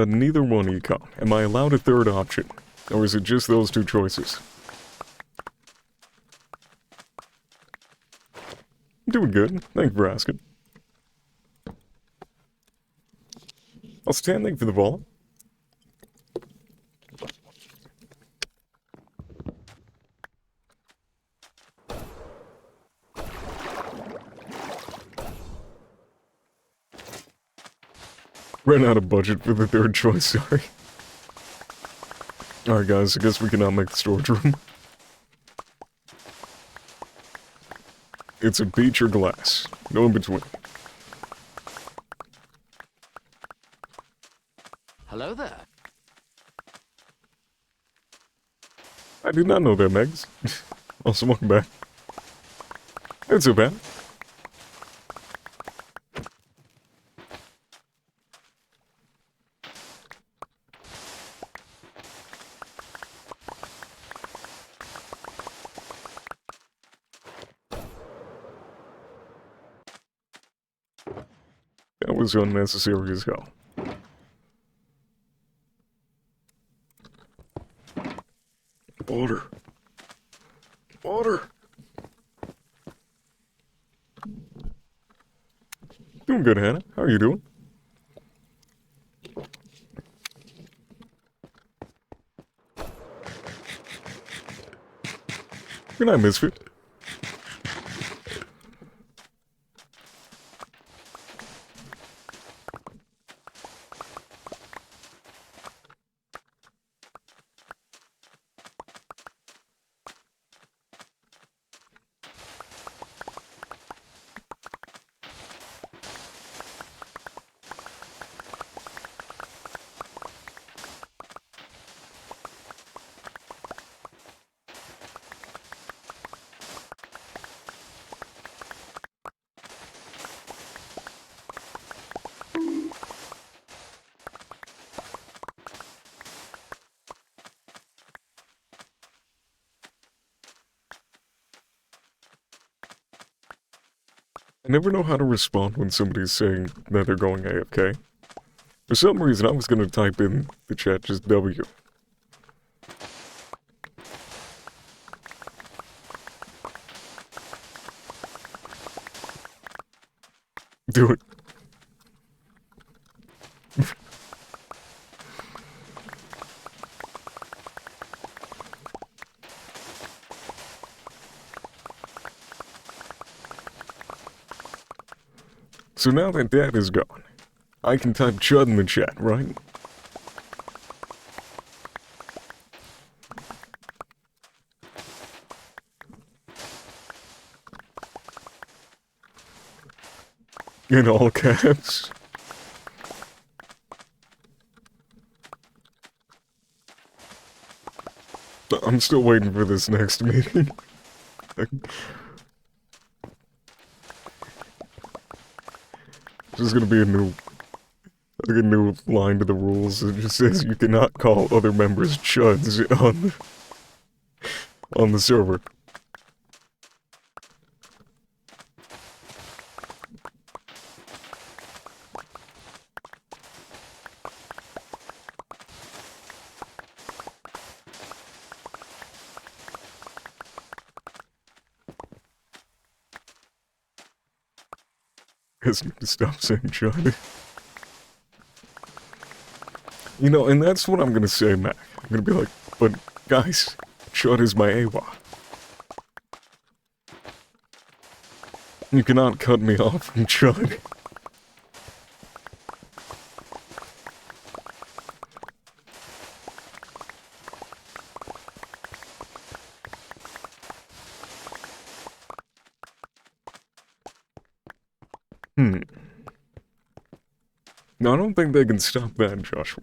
Neither one, Econ. Am I allowed a third option? Or is it just those 2 choices? I'm doing good. Thank you for asking. Outstanding for the ball. Ran out of budget for the 3rd choice, sorry. Alright guys, I guess we cannot make the storage room. It's a beach or glass. No in between. Hello there. I did not know that, Megs. Also, welcome back. It's so bad. That was unnecessary as hell. Water. Water. Doing good, Hannah. How are you doing? Good night, Misfit. I never know how to respond when somebody's saying that they're going AFK. For some reason, I was gonna type in the chat just W. Do it. So now that Dad is gone, I can type Chud in the chat, right? In all caps. I'm still waiting for this next meeting. There's gonna be a new line to the rules. It just says you cannot call other members chuds on the server. Guys need to stop saying chud. You know, and that's what I'm gonna say, Mac. I'm gonna be like, but guys, chud is my AWA. You cannot cut me off from chud. No, I don't think they can stop that, Joshua.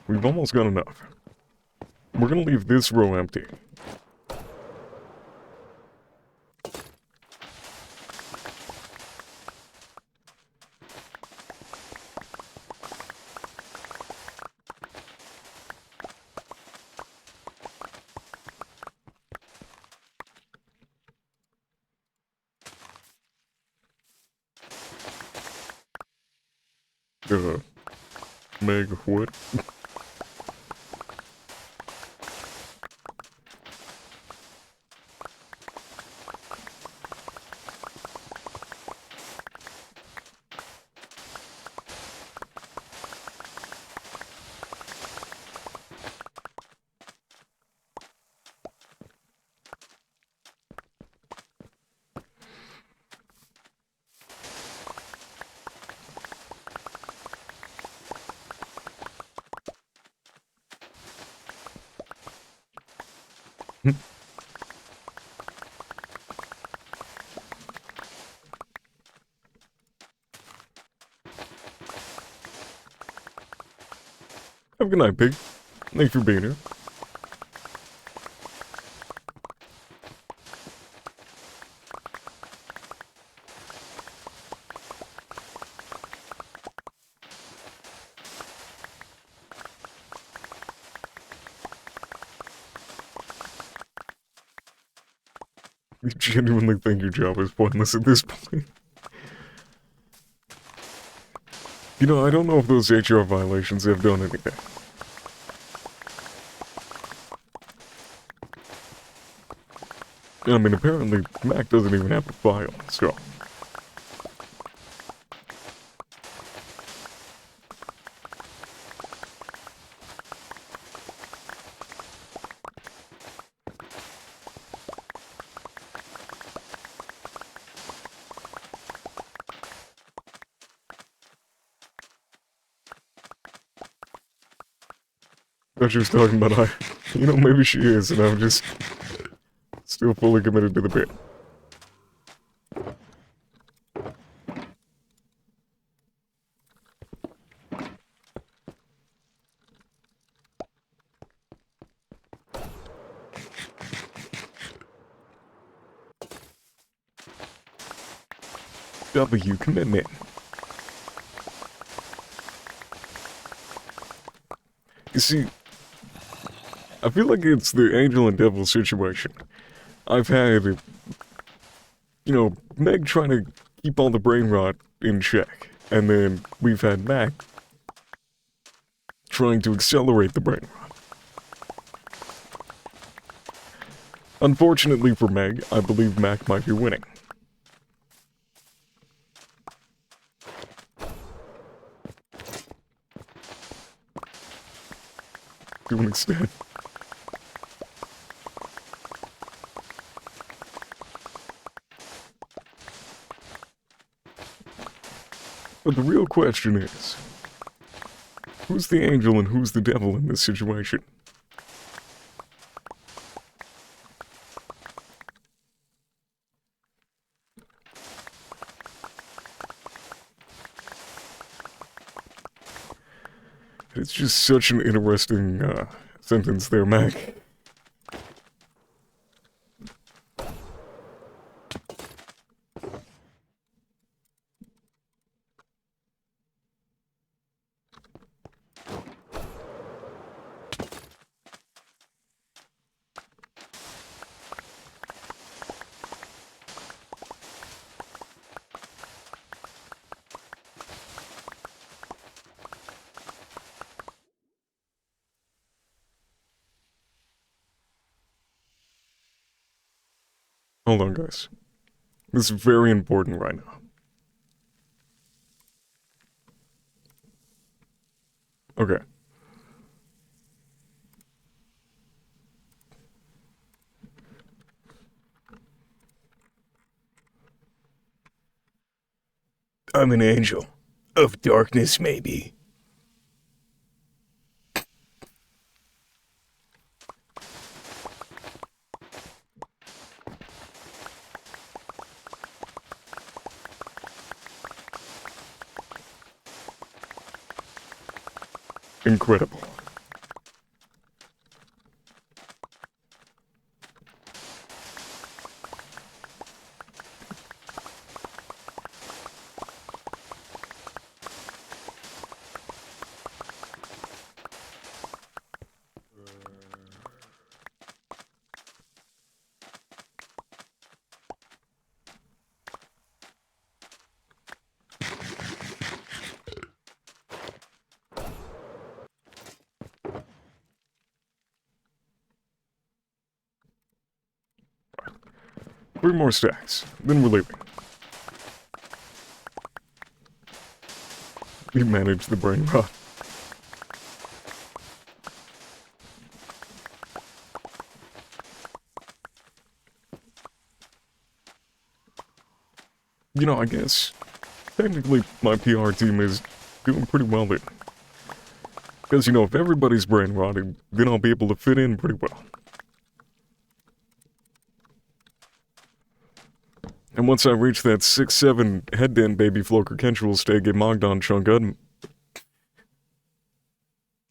We've almost got enough. We're gonna leave this row empty. Meg, what? Have a good night, Pig. Thanks for being here. You genuinely think your job is pointless at this point? You know, I don't know if those HR violations have done anything. I mean, apparently, Mac doesn't even have a file, so... I thought she was talking about you know, maybe she is, and I'm just... still fully committed to the bit. W commitment. You see, I feel like it's the angel and devil situation. I've had, you know, Meg trying to keep all the brain rot in check, and then we've had Mac trying to accelerate the brain rot. Unfortunately for Meg, I believe Mac might be winning. To an extent. But the real question is, who's the angel and who's the devil in this situation? It's just such an interesting sentence there, Mac. Hold on, guys. This is very important right now. Okay. I'm an angel. Of darkness, maybe. Incredible. Three more stacks, then we're leaving. We managed the brain rot. You know, I guess, technically my PR team is doing pretty well there. Because, you know, if everybody's brain rotted, then I'll be able to fit in pretty well. And once I reach that 6'7" head den baby Floker Kench will stay get mogged on Chung Gun.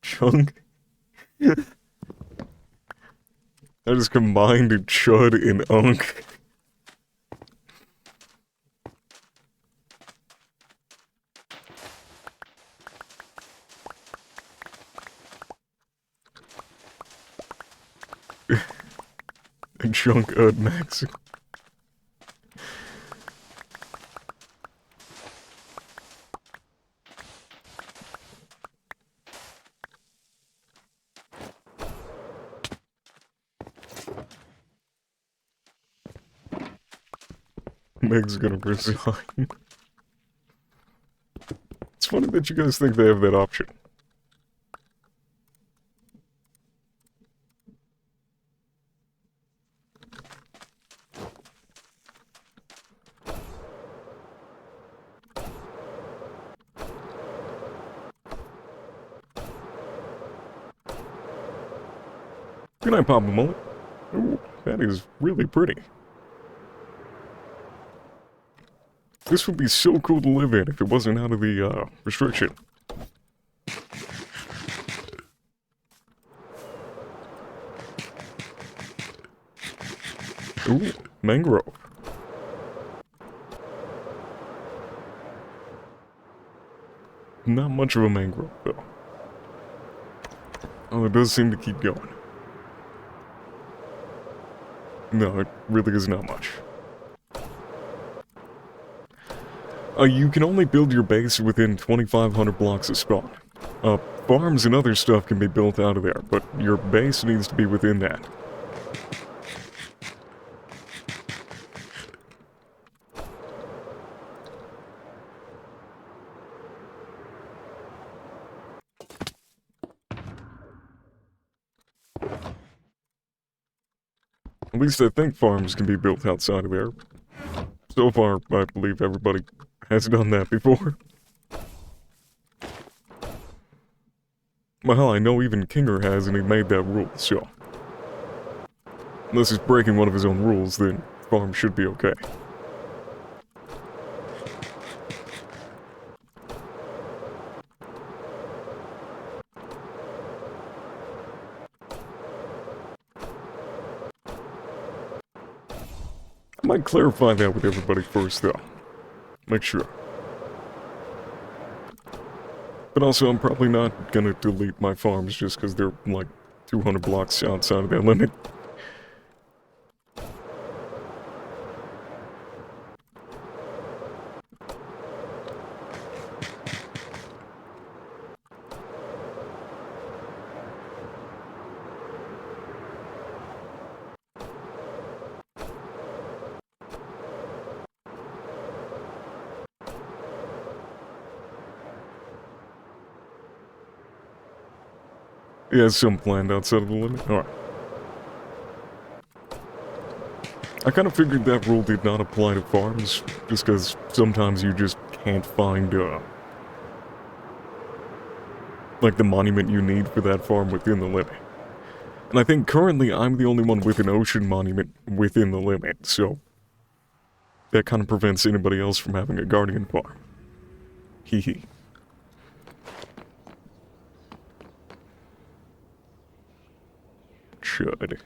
Chung? I just combined Chud and Unk. And Chunk Max. Meg's gonna resign. It's funny that you guys think they have that option. Good night, Papa Mullet. Ooh, that is really pretty. This would be so cool to live in if it wasn't out of the, restriction. Ooh, mangrove. Not much of a mangrove, though. Oh, it does seem to keep going. No, it really is not much. You can only build your base within 2,500 blocks of spawn. farms and other stuff can be built out of there, but your base needs to be within that. At least I think farms can be built outside of there. So far, I believe everybody has done that before. Well, hell, I know even Kinger has, and he made that rule, so... Unless he's breaking one of his own rules, then farm should be okay. I might clarify that with everybody first, though. Make sure. But also, I'm probably not gonna delete my farms just because they're, like, 200 blocks outside of that limit. He has some planned outside of the limit? Alright. I kind of figured that rule did not apply to farms, just because sometimes you just can't find, like the monument you need for that farm within the limit. And I think currently I'm the only one with an ocean monument within the limit, so that kind of prevents anybody else from having a guardian farm. Hee hee. Chud.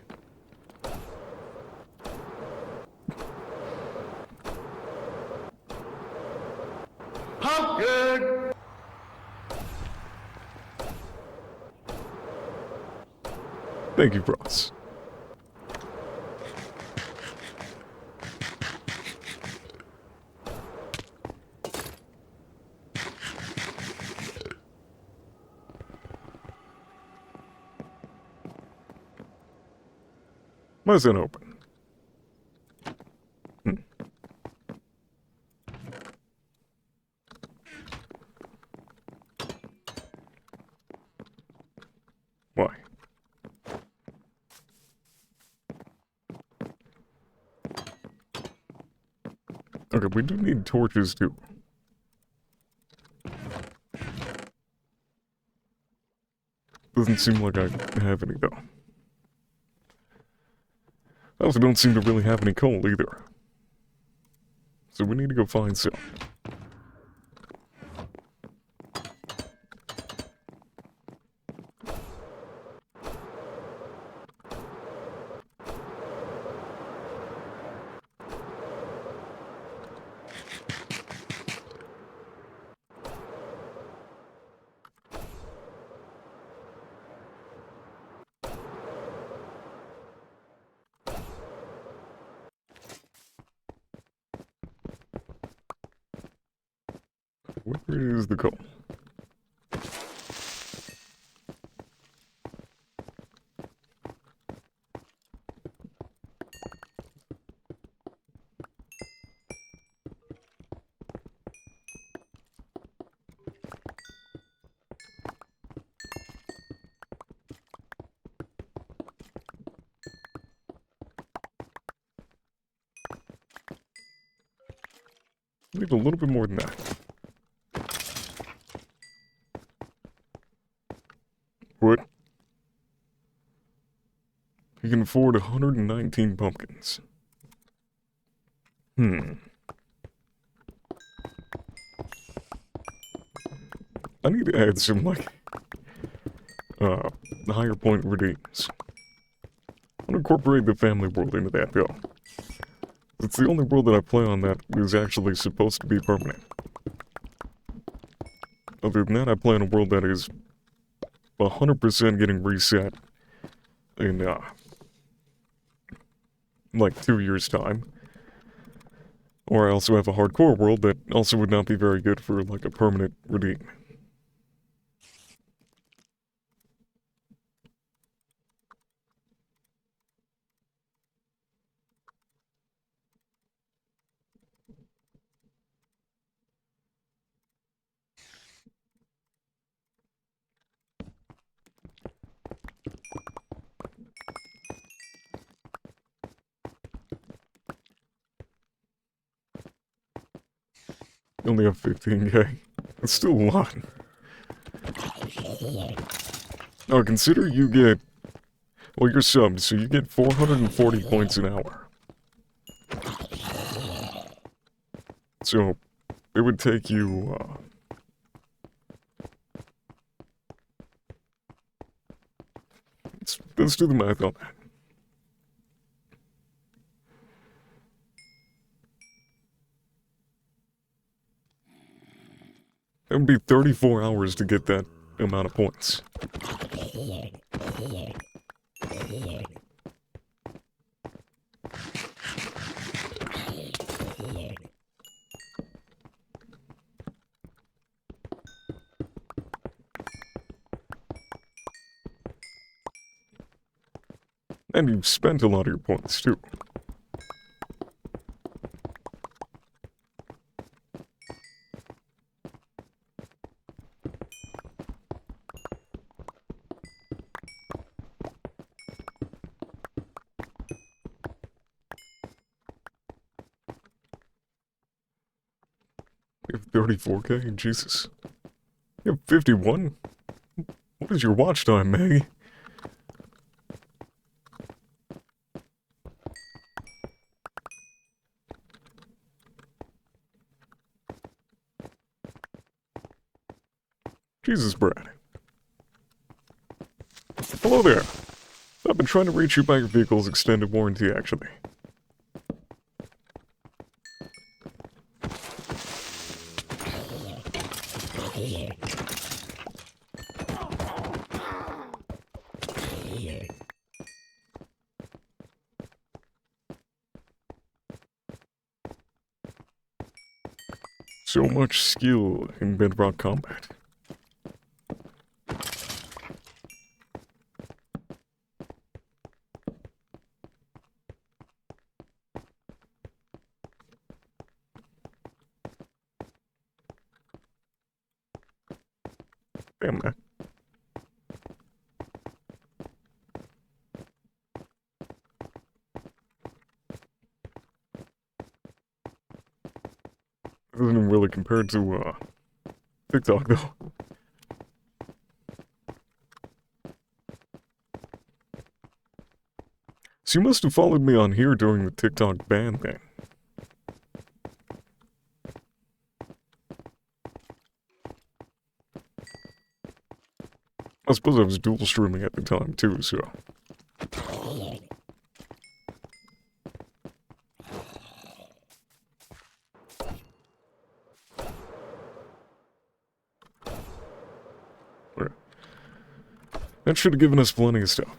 Pumpkin! Thank you, Ross. Why is that open? Why? Okay, we do need torches too. Doesn't seem like I have any though. I also don't seem to really have any coal either. So we need to go find some. Where is the coal? Need a little bit more than that. What? You can afford 119 pumpkins. I need to add some, like, higher point redeems. I'm gonna incorporate the family world into that, though. It's the only world that I play on that is actually supposed to be permanent. Other than that, I play on a world that is 100% getting reset in, like 2 years' time. Or I also have a hardcore world that also would not be very good for, like, a permanent redeem. You only have 15k. That's still a lot. Now consider you get... Well, you're subbed, so you get 440 points an hour. So, it would take you, let's do the math on that. It would be 34 hours to get that amount of points. And you've spent a lot of your points, too. You have 34k? Jesus. You have 51? What is your watch time, Maggie? Jesus, Brad. Hello there. I've been trying to reach you about your vehicle's extended warranty, actually. So much skill in bedrock combat. Damn, man. Doesn't even really compare to, TikTok, though. So you must have followed me on here during the TikTok ban thing. I suppose I was dual streaming at the time, too, so... That should have given us plenty of stuff.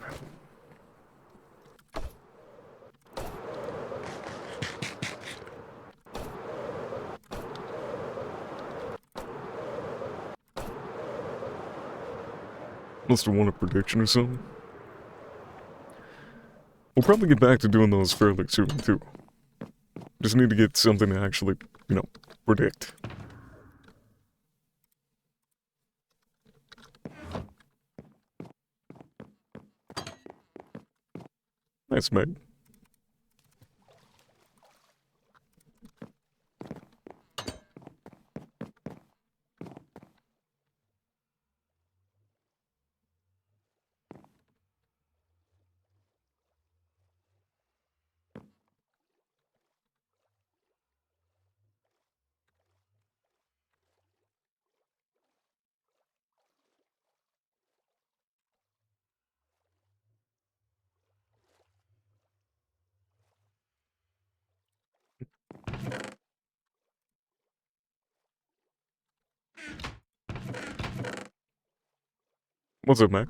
Must have won a prediction or something. We'll probably get back to doing those fairly soon, too. Just need to get something to actually, you know, predict. Nice, Meg. What's up, Mac?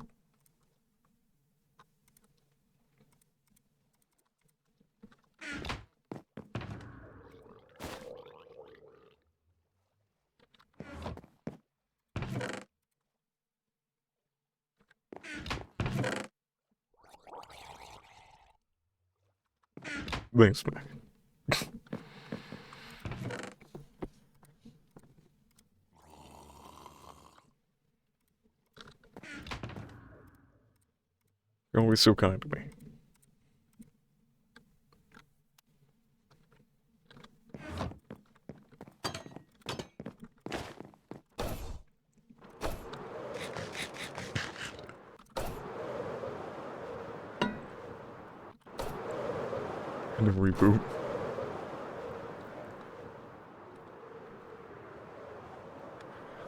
Thanks, Mac. You're always so kind to me. And a reboot.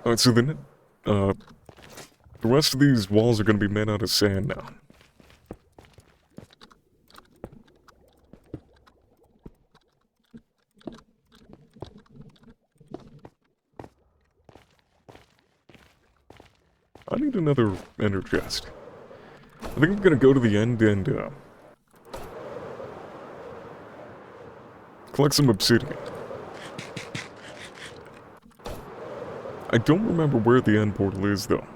Alright, so then, the rest of these walls are gonna be made out of sand now. I need another ender chest. I think I'm gonna go to the end and, collect some obsidian. I don't remember where the end portal is, though.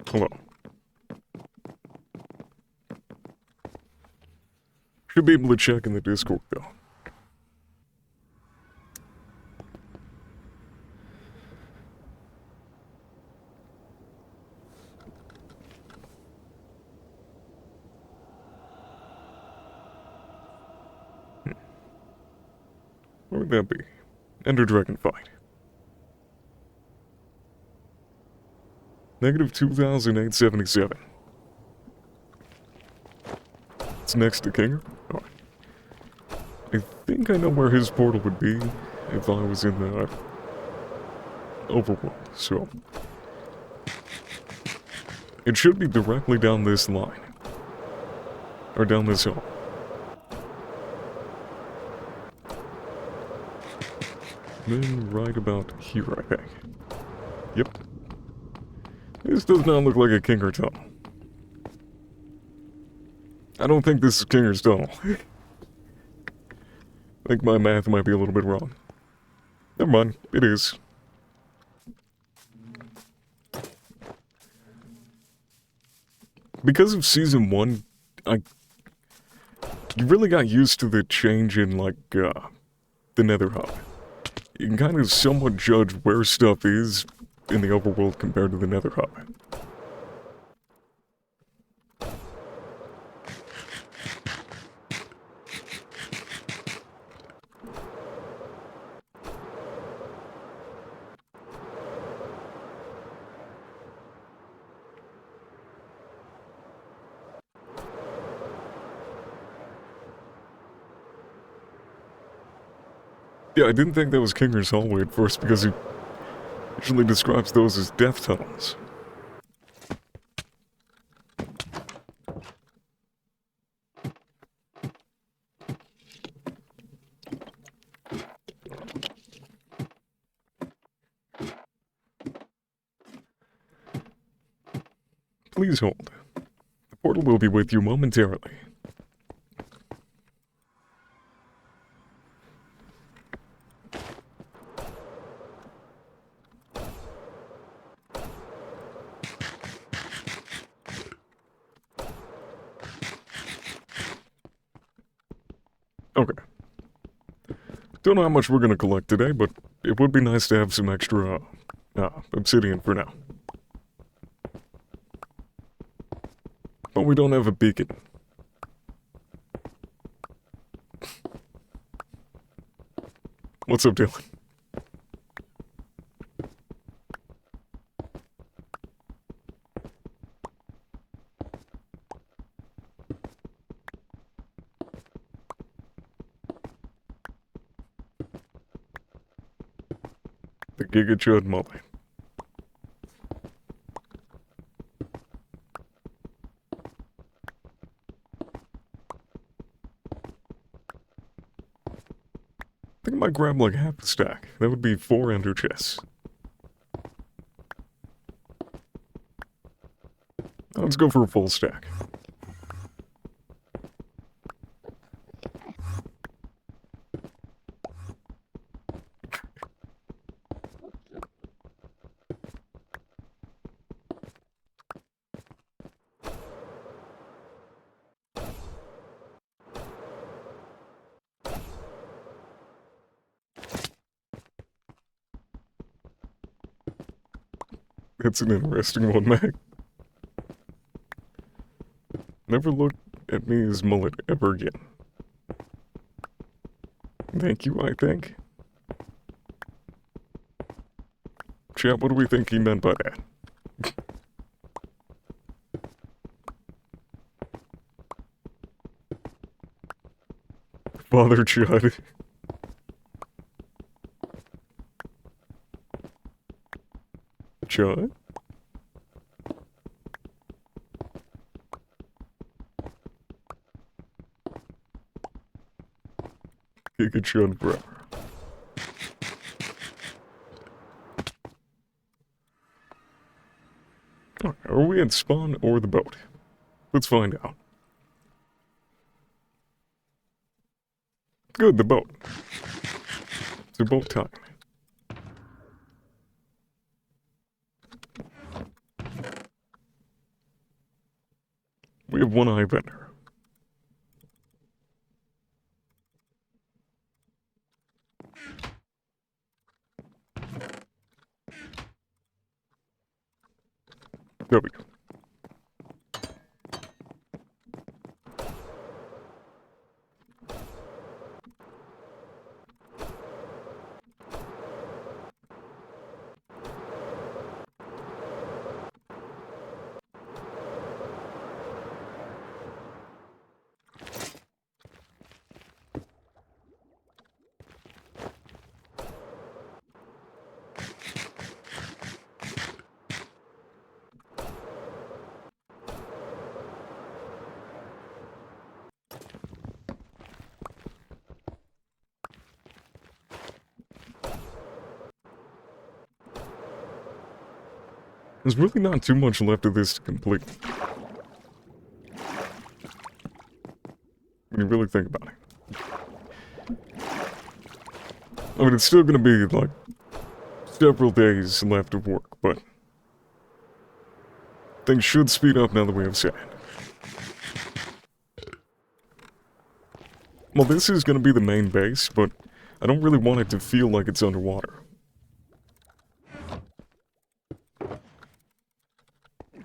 Hello. Should be able to check in the Discord, though. Where would that be? Ender Dragon fight. Negative 2,877. It's next to Kinger? Alright. I think I know where his portal would be if I was in the overworld, so... It should be directly down this line. Or down this hill. Then right about here, I think. Yep. This does not look like a Kinger tunnel. I don't think this is Kinger's tunnel. I think my math might be a little bit wrong. Never mind, it is. Because of Season 1, you really got used to the change in, like, the Nether Hub. You can kind of somewhat judge where stuff is in the overworld compared to the Nether Hub. Yeah, I didn't think that was Kinger's hallway at first because he usually describes those as death tunnels. Please hold. The portal will be with you momentarily. Okay. Don't know how much we're gonna collect today, but it would be nice to have some extra, obsidian for now. But we don't have a beacon. What's up, Dylan? The Giga Mullet. I think I might grab like half a stack. That would be 4 ender chests. Let's go for a full stack. It's an interesting one, Mac. Never look at me as mullet ever again. Thank you, I think. Chat, what do we think he meant by that? Father Chud. Chud? Giga Chud forever. Are we at spawn or the boat? Let's find out. Good, the boat. It's about time. We have one eye vendor. W. There's really not too much left of this to complete. When you really think about it. I mean, it's still gonna be, like, several days left of work, but things should speed up now that we have sand. Well, this is gonna be the main base, but I don't really want it to feel like it's underwater.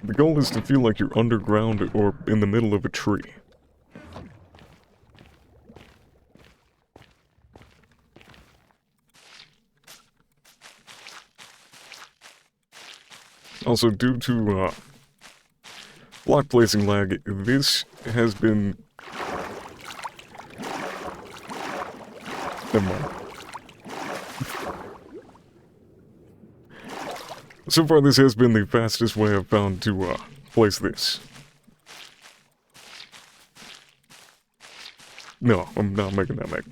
The goal is to feel like you're underground or in the middle of a tree. Also, due to block placing lag, this has been... Never mind. So far, this has been the fastest way I've found to place this. No, I'm not making that make.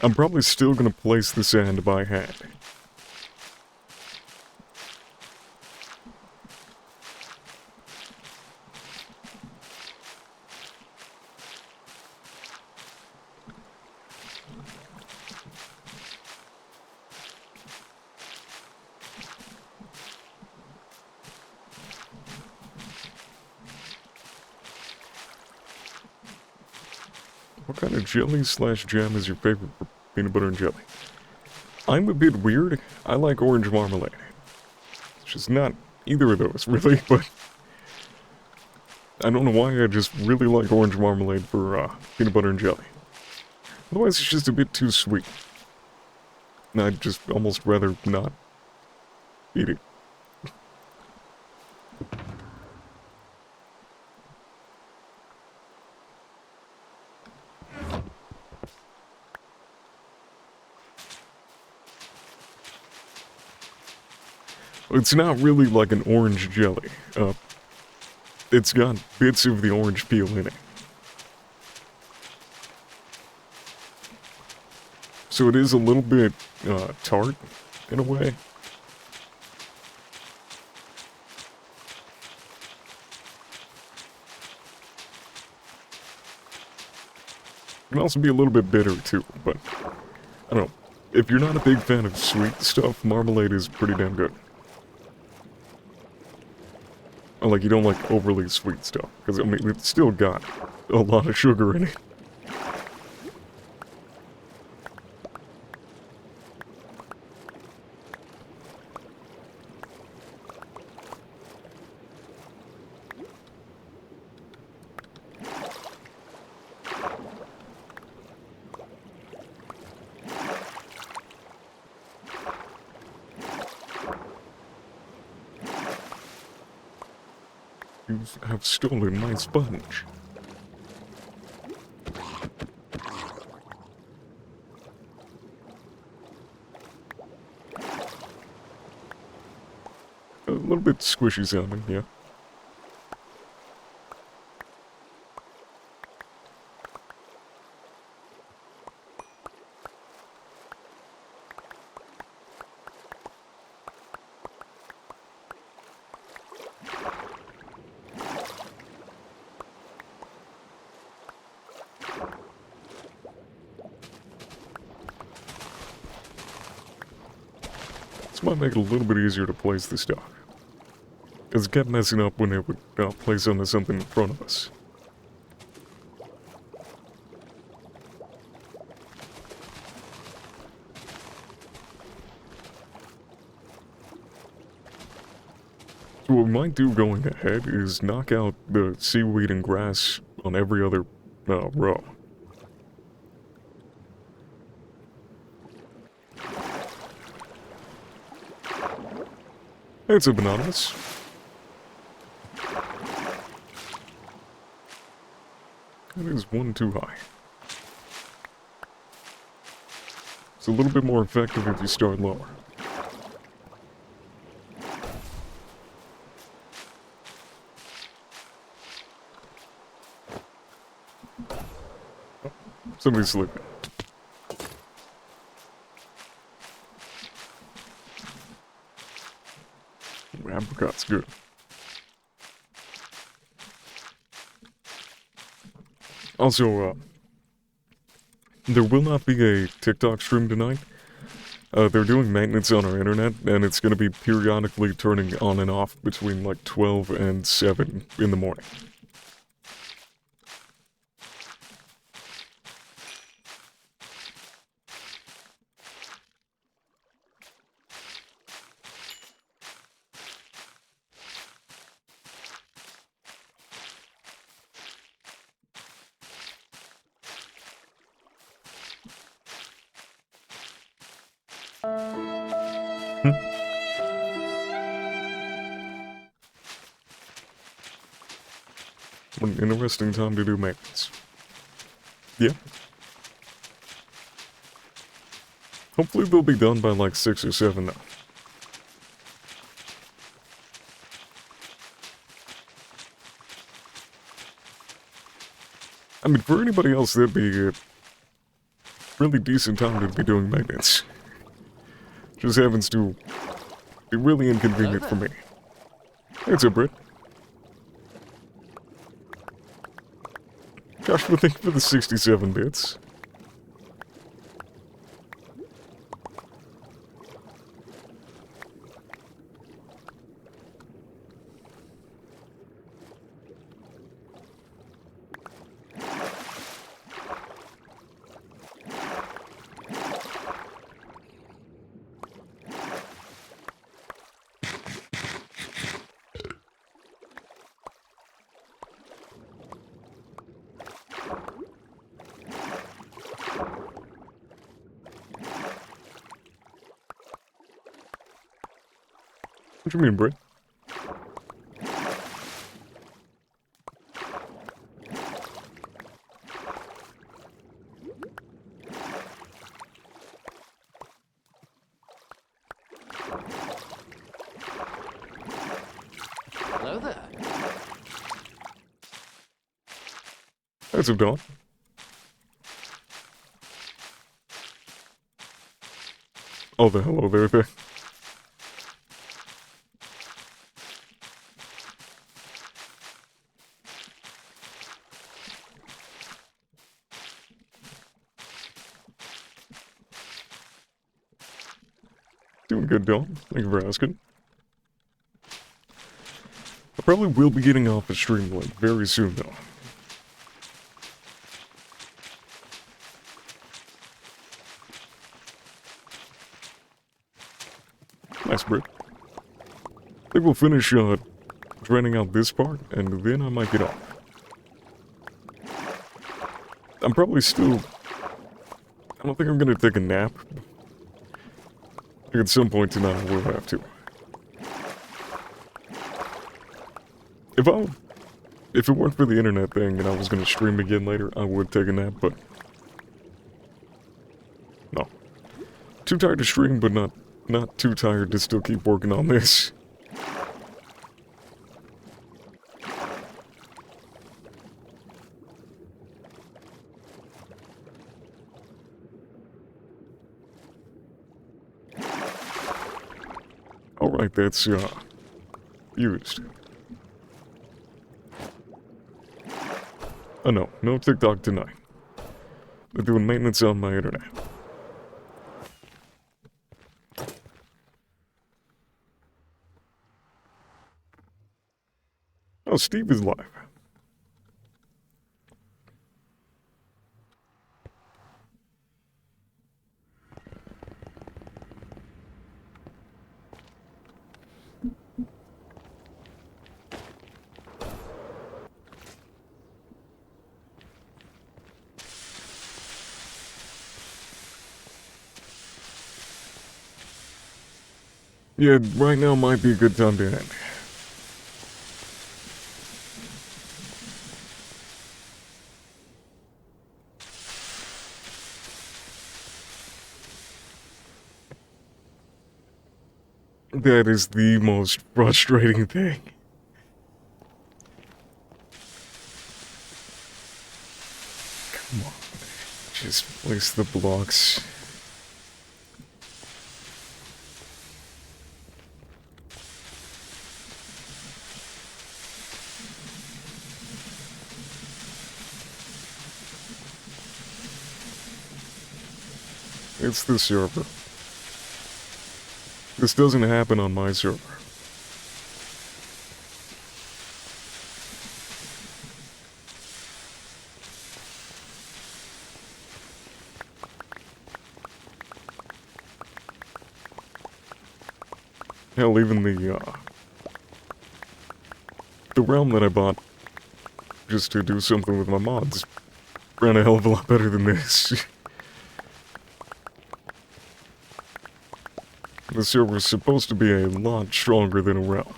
I'm probably still gonna place the sand by hand. What kind of jelly slash jam is your favorite for peanut butter and jelly? I'm a bit weird. I like orange marmalade. Which is not either of those, really, but... I don't know why I just really like orange marmalade for peanut butter and jelly. Otherwise, it's just a bit too sweet. And I'd just almost rather not eat it. It's not really like an orange jelly. It's got bits of the orange peel in it. So it is a little bit tart, in a way. It can also be a little bit bitter, too, but... I don't know. If you're not a big fan of sweet stuff, marmalade is pretty damn good. Or like, you don't like overly sweet stuff, because, I mean, it's still got a lot of sugar in it. You have stolen my sponge. little bit squishy sounding, yeah. This might make it a little bit easier to place the stock. It's kept messing up when it would place onto something in front of us. So what we might do going ahead is knock out the seaweed and grass on every other row. It's a bananas. That is one too high. It's a little bit more effective if you start lower. Oh, somebody's sleeping. Apricot's good. Also, there will not be a TikTok stream tonight. They're doing maintenance on our internet, and it's going to be periodically turning on and off between like 12 and 7 in the morning. What an interesting time to do maintenance. Yeah. Hopefully they'll be done by like 6 or 7 now. I mean, for anybody else, that'd be a really decent time to be doing maintenance. Just happens to be really inconvenient for me. It's a Brit. Joshua, thank you for the 67 bits. What do you mean, Brit? Hello there. That's a dawn. Oh, the hello there thing. Doing good, Dawn. Thank you for asking. I probably will be getting off the stream like very soon, though. Nice, Brit. I think we'll finish draining out this part, and then I might get off. I'm probably still... I don't think I'm gonna take a nap. I think at some point tonight I will have to. If it weren't for the internet thing and I was gonna stream again later, I would take a nap, but... No. Too tired to stream, but not too tired to still keep working on this. Alright, that's, used. Oh no, no TikTok tonight. They're doing maintenance on my internet. Oh, Steve is live. Yeah, right now might be a good time to end. That is the most frustrating thing. Come on. Just place the blocks. It's the server. This doesn't happen on my server. Hell, even the realm that I bought just to do something with my mods ran a hell of a lot better than this. The server is supposed to be a lot stronger than a realm.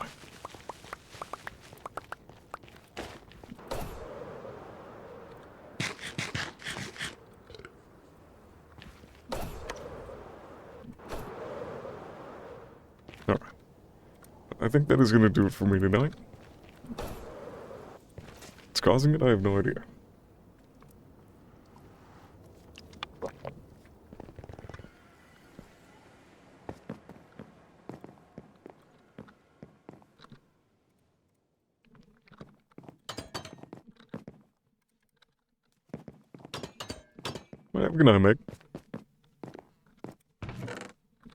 Alright. I think that is going to do it for me tonight. What's causing it? I have no idea. Have a good night, mate.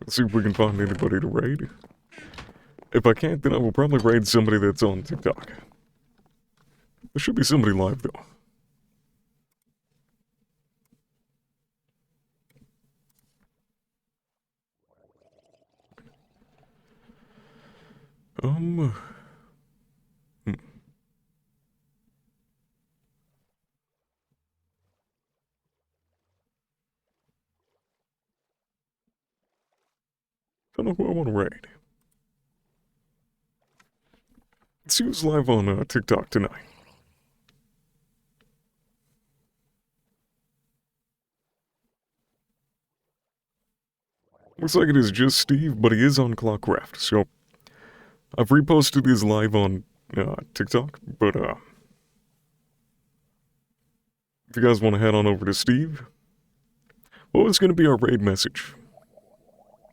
Let's see if we can find anybody to raid. If I can't, then I will probably raid somebody that's on TikTok. There should be somebody live, though. Don't know who I want to raid. Let's see who's live on TikTok tonight. Looks like it is just Steve, but he is on ClockCraft, so I've reposted his live on TikTok, but if you guys want to head on over to Steve, what was going to be our raid message?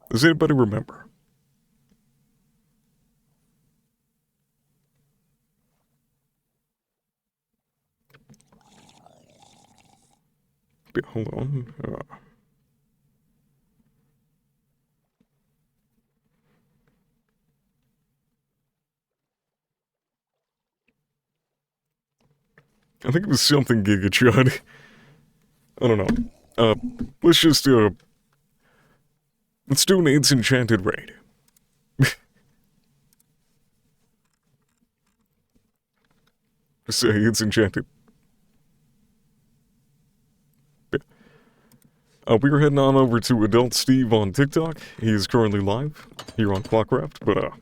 Does anybody remember? Hold on. I think it was something Giga Chud. I don't know. Let's just, let's do an AIDS Enchanted raid. Say it's enchanted. We are heading on over to Adult Steve on TikTok. He is currently live here on ClockCraft, but,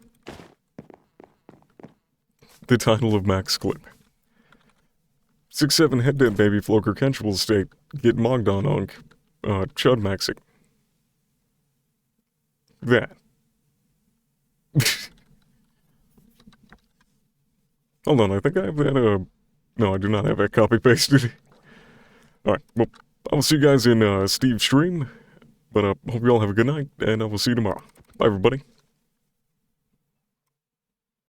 the title of Max clip. 6'7" head dead baby Floker Kenchable state get mogged on Chud Maxing. That. Hold on, I think I have that, no, I do not have that copy pasted. Alright, well, I will see you guys in Steve's stream, but hope you all have a good night, and I will see you tomorrow. Bye, everybody.